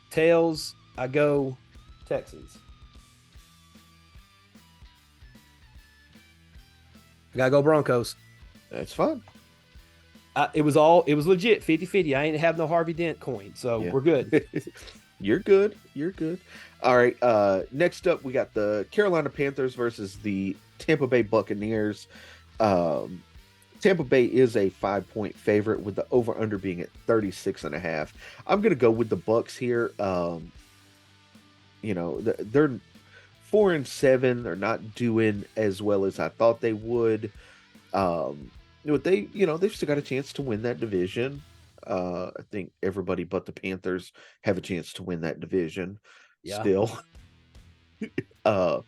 Tails, I go Texans. I gotta go Broncos. That's fine. It was legit 50-50. I ain't have no Harvey Dent coin, so we're good. You're good. All right. Next up, we got the Carolina Panthers versus the Tampa Bay Buccaneers. Tampa Bay is a 5-point favorite with the over-under being at 36.5. I'm going to go with the Bucs here. They're 4-7. They're not doing as well as I thought they would. But they've still got a chance to win that division. I think everybody but the Panthers have a chance to win that division still. But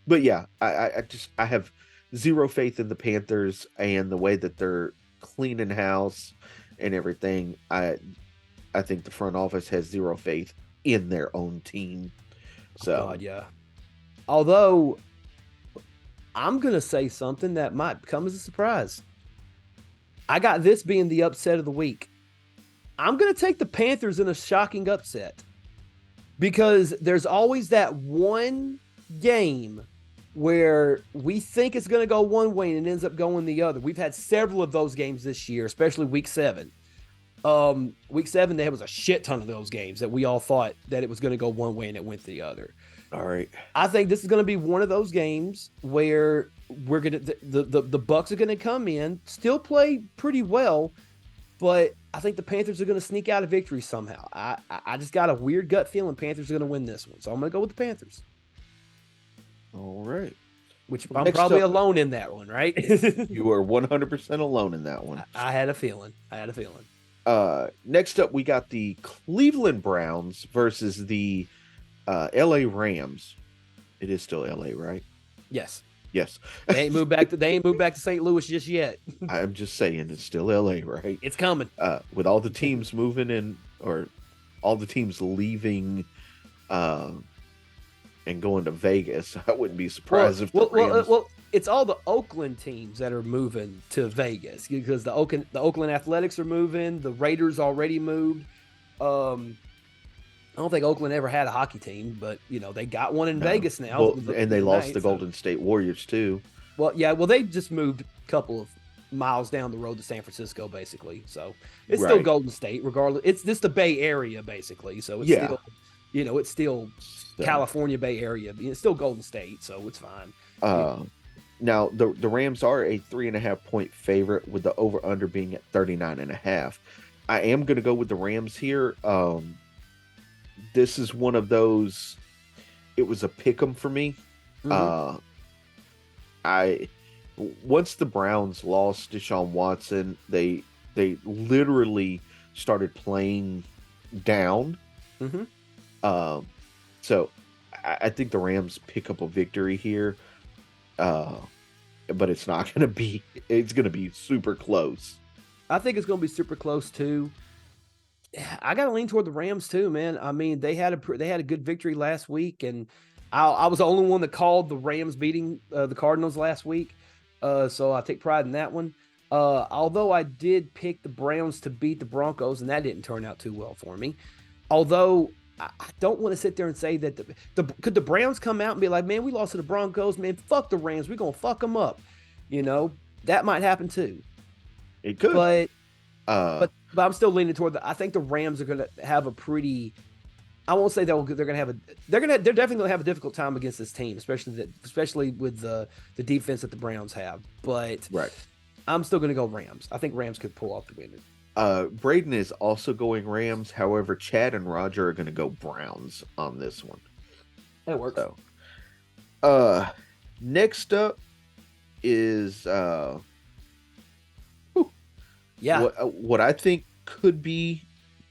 yeah, I have zero faith in the Panthers and the way that they're cleaning house and everything. I think the front office has zero faith in their own team. So God, yeah. Although I'm gonna say something that might come as a surprise. I got this being the upset of the week. I'm going to take the Panthers in a shocking upset because there's always that one game where we think it's going to go one way and it ends up going the other. We've had several of those games this year, especially week 7. Week 7, there was a shit ton of those games that we all thought that it was going to go one way and it went the other. All right. I think this is going to be one of those games where we're going to the Bucs are going to come in, still play pretty well, but I think the Panthers are going to sneak out a victory somehow. I just got a weird gut feeling Panthers are going to win this one, so I'm going to go with the Panthers. All right. Which I'm probably alone in that one, right? You are 100% alone in that one. I had a feeling. Next up, we got the Cleveland Browns versus the LA Rams. It is still LA, right? Yes. They ain't moved back to St. Louis just yet. I'm just saying it's still LA, right? It's coming. With all the teams moving in, or all the teams leaving and going to Vegas, I wouldn't be surprised if the Rams... Well, it's all the Oakland teams that are moving to Vegas because the Oakland Athletics are moving. The Raiders already moved. I don't think Oakland ever had a hockey team, but they got one in Vegas now. Well, and they lost the Golden State Warriors too. Well, yeah, they just moved a couple of miles down the road to San Francisco, basically. So it's still Golden State, regardless. It's just the Bay Area, basically. So it's still, it's still California Bay Area. It's still Golden State, so it's fine. Now the Rams are a 3.5-point favorite with the over under being at 39.5. I am going to go with the Rams here. This is one of those, it was a pick 'em for me. Hmm. Uh, I once the Browns lost Deshaun Watson, they literally started playing down. Hmm. Um, so I think the Rams pick up a victory here. Uh, but it's not going to be. It's going to be super close. I think it's going to be super close too. I got to lean toward the Rams too, man. I mean, they had a good victory last week, and I was the only one that called the Rams beating the Cardinals last week, so I take pride in that one. Although I did pick the Browns to beat the Broncos, and that didn't turn out too well for me. Although I don't want to sit there and say that could the Browns come out and be like, man, we lost to the Broncos, man, fuck the Rams, we're gonna fuck them up. You know, that might happen too. It could. But Uh, but I'm still leaning toward I think the Rams are going to have a pretty. I won't say they're going to have a. They're definitely going to have a difficult time against this team, especially with the defense that the Browns have. But right. I'm still going to go Rams. I think Rams could pull off the win. Braden is also going Rams. However, Chad and Roger are going to go Browns on this one. That works. So, next up is yeah, what I think could be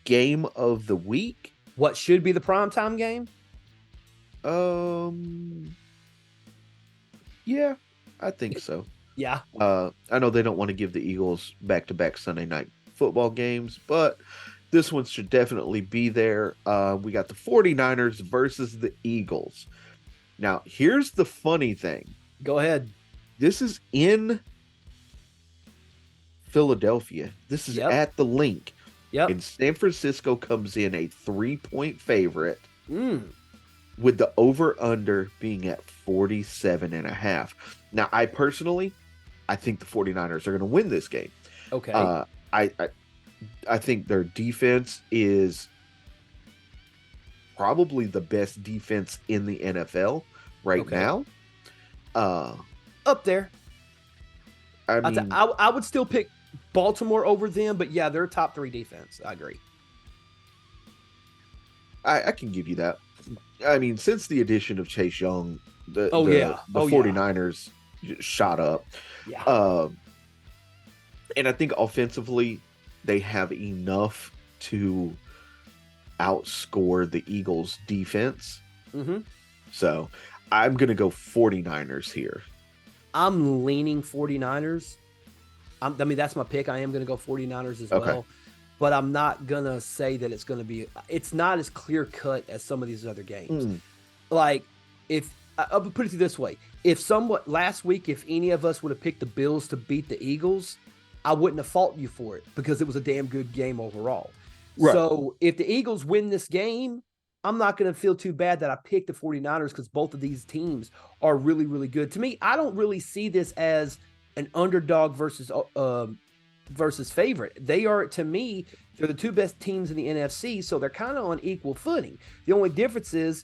game of the week. What should be the primetime game? Yeah, I think so. Yeah. I know they don't want to give the Eagles back-to-back Sunday night football games, but this one should definitely be there. We got the 49ers versus the Eagles. Now, here's the funny thing. Go ahead. This is in Philadelphia. This is at the Link. Yep. And San Francisco comes in a 3-point favorite with the over-under being at 47.5. Now, I think the 49ers are going to win this game. Okay. I think their defense is probably the best defense in the NFL right now. Up there. I would still pick Baltimore over them, but yeah, they're top 3 defense. I agree. I can give you that. I mean, since the addition of Chase Young, the 49ers shot up. Yeah. And I think offensively, they have enough to outscore the Eagles' defense. Mm-hmm. So I'm going to go 49ers here. I'm leaning 49ers. I mean, that's my pick. I am going to go 49ers as well. But I'm not going to say that it's going to be – it's not as clear-cut as some of these other games. Like, I'll put it this way. Last week, if any of us would have picked the Bills to beat the Eagles, I wouldn't have fought you for it because it was a damn good game overall. Right. So if the Eagles win this game, I'm not going to feel too bad that I picked the 49ers because both of these teams are really, really good. To me, I don't really see this as an underdog versus favorite. They are, to me, they're the 2 best teams in the NFC, so they're kind of on equal footing. The only difference is,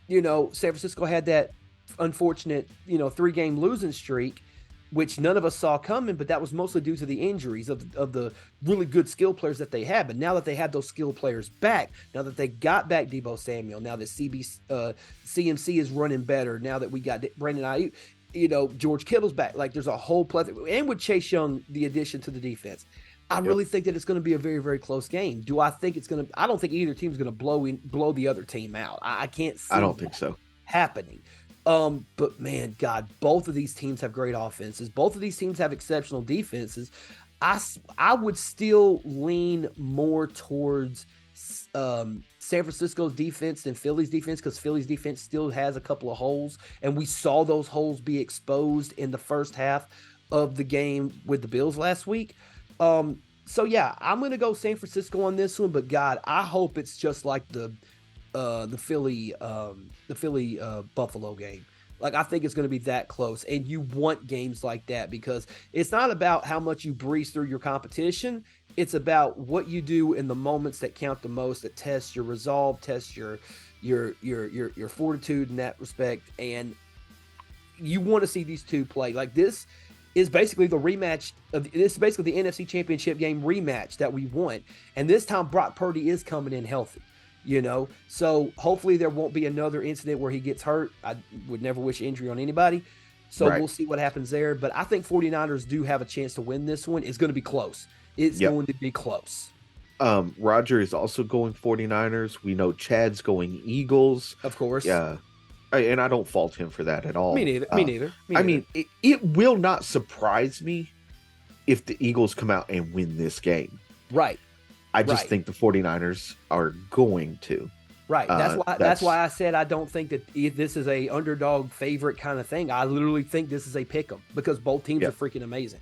San Francisco had that unfortunate, 3-game losing streak, which none of us saw coming, but that was mostly due to the injuries of the really good skill players that they had. But now that they have those skill players back, now that they got back Deebo Samuel, now that CMC is running better, now that we got Brandon Ayuk, George Kittle's back. Like, there's a whole plethora. And with Chase Young, the addition to the defense, I really think that it's going to be a very, very close game. Do I think it's going to – I don't think either team's going to blow the other team out. I can't see I don't think so. happening. But man, God, both of these teams have great offenses. Both of these teams have exceptional defenses. I would still lean more towards San Francisco's defense than Philly's defense because Philly's defense still has a couple of holes, and we saw those holes be exposed in the first half of the game with the Bills last week. So yeah, I'm gonna go San Francisco on this one, but God, I hope it's just like the Philly Buffalo game. Like, I think it's going to be that close, and you want games like that because it's not about how much you breeze through your competition. It's about what you do in the moments that count the most, that test your resolve, test your fortitude in that respect. And you want to see these two play. Like, this is basically the rematch this is basically the NFC Championship game rematch that we want. And this time Brock Purdy is coming in healthy. So hopefully there won't be another incident where he gets hurt. I would never wish injury on anybody. So Right. we'll see what happens there. But I think 49ers do have a chance to win this one. It's going to be close. It's Yep. going to be close. Roger is also going 49ers. We know Chad's going Eagles. Of course. Yeah. And I don't fault him for that at all. Me neither. Me neither. Me I neither. mean, it will not surprise me if the Eagles come out and win this game. Right. I just Right. think the 49ers are going to. Right. That's why. That's that's- why I said I don't think that this is a underdog favorite kind of thing. I literally think this is a pick 'em because both teams Yeah. are freaking amazing.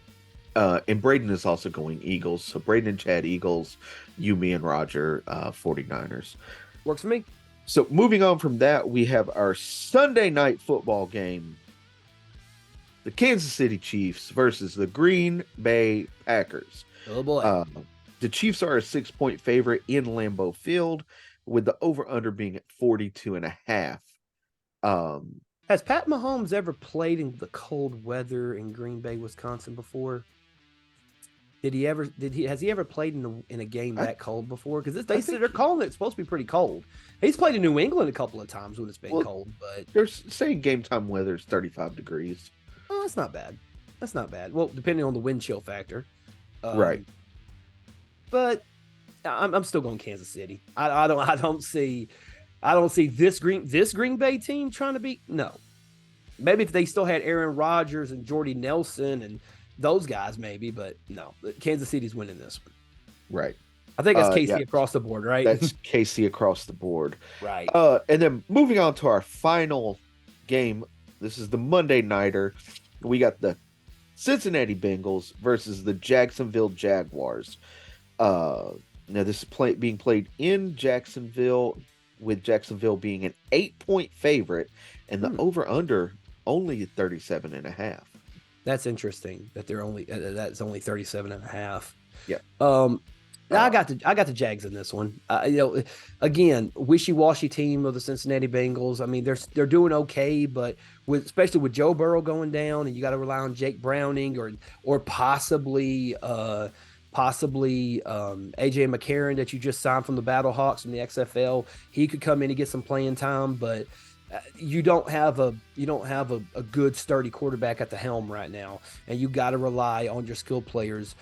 And Braden is also going Eagles. So Braden and Chad Eagles, you, me, and Roger 49ers. Works for me. So moving on from that, we have our Sunday night football game. The Kansas City Chiefs versus the Green Bay Packers. Oh boy. The Chiefs are a 6-point favorite in Lambeau Field, with the over-under being at 42.5. Has Pat Mahomes ever played in the cold weather in Green Bay, Wisconsin before? Has he ever played in a game that cold before? Because they said they're calling it supposed to be pretty cold. He's played in New England a couple of times when it's been cold, but They're saying game time weather is 35 degrees. oh, that's not bad. That's not bad. Well, depending on the wind chill factor, Right. But I'm still going Kansas City. I don't see this Green Bay team trying to beat. No, maybe if they still had Aaron Rodgers and Jordy Nelson and those guys, maybe, but no, Kansas City's winning this one. Right. I think that's KC yeah. across the board, right? That's KC across the board. right. And then moving on to our final game. This is the Monday nighter. We got the Cincinnati Bengals versus the Jacksonville Jaguars. Now this is being played in Jacksonville, with Jacksonville being an 8-point favorite, and the over/under only 37.5. That's interesting that they're only that's only 37.5. Yeah. I got the Jags in this one. Again, wishy-washy team of the Cincinnati Bengals. I mean, they're doing okay, but especially with Joe Burrow going down, and you got to rely on Jake Browning or possibly AJ McCarron that you just signed from the Battlehawks from the XFL. He could come in and get some playing time, but you don't have a good sturdy quarterback at the helm right now, and you got to rely on your skill players.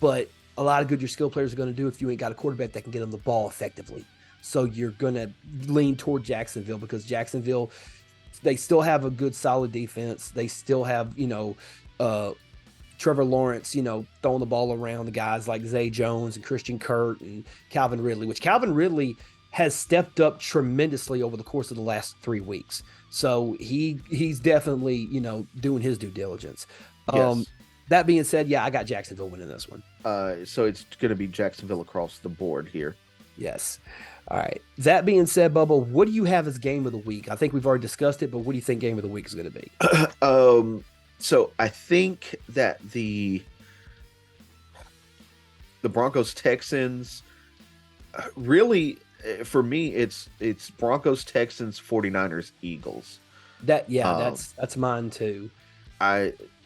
But a lot of good your skill players are going to do if you ain't got a quarterback that can get them the ball effectively. So you're going to lean toward Jacksonville because Jacksonville, they still have a good solid defense. They still have Trevor Lawrence, throwing the ball around, the guys like Zay Jones and Christian Kirk and Calvin Ridley, which Calvin Ridley has stepped up tremendously over the course of the last 3 weeks. So he's definitely, doing his due diligence. Yes. That being said, yeah, I got Jacksonville winning this one. So it's going to be Jacksonville across the board here. Yes. All right. That being said, Bubba, what do you have as game of the week? I think we've already discussed it, but what do you think game of the week is going to be? So I think that the Broncos Texans, really, for me, it's Broncos Texans 49ers Eagles. That's mine too.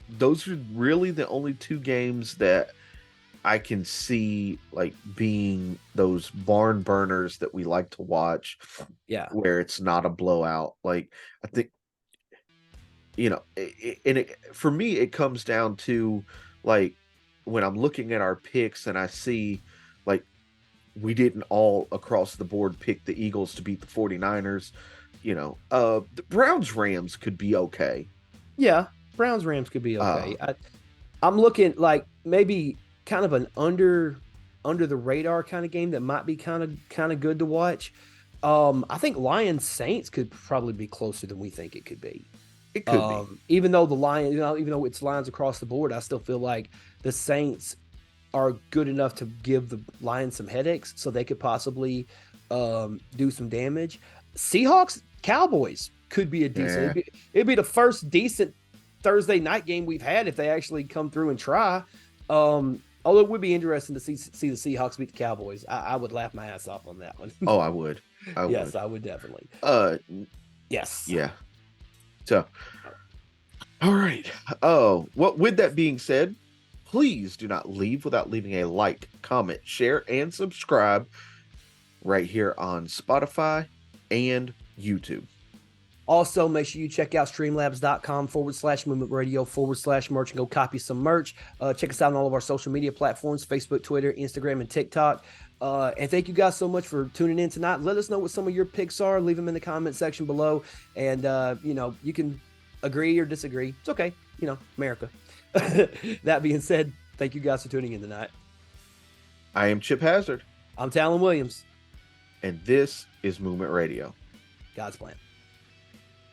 Those are really the only two games that I can see like being those barn burners that we like to watch. Yeah. Where it's not a blowout. Like, I think, for me, it comes down to like when I'm looking at our picks and I see like we didn't all across the board pick the Eagles to beat the 49ers. The Browns Rams could be okay. Yeah. Browns Rams could be okay. I'm looking like maybe kind of an under the radar kind of game that might be kind of good to watch. I think Lions Saints could probably be closer than we think it could be. It could be. Even though the Lions, even though it's Lions across the board, I still feel like the Saints are good enough to give the Lions some headaches, so they could possibly do some damage. Seahawks Cowboys could be a decent. Yeah. It'd be the first decent Thursday night game we've had if they actually come through and try. Although it would be interesting to see the Seahawks beat the Cowboys. I would laugh my ass off on that one. Oh, I would. Yes, I would definitely. Yes. Yeah. So, all right. Oh, with that being said, please do not leave without leaving a like, comment, share, and subscribe. right here on Spotify and YouTube. Also, make sure you check out streamlabs.com/movement radio/merch and go copy some merch. Check us out on all of our social media platforms, Facebook, Twitter, Instagram, and TikTok. And thank you guys so much for tuning in tonight. Let us know what some of your picks are. Leave them in the comment section below. And, you can agree or disagree. It's okay. America. That being said, thank you guys for tuning in tonight. I am Chip Hazard. I'm Talon Williams. And this is Movement Radio. God's plan.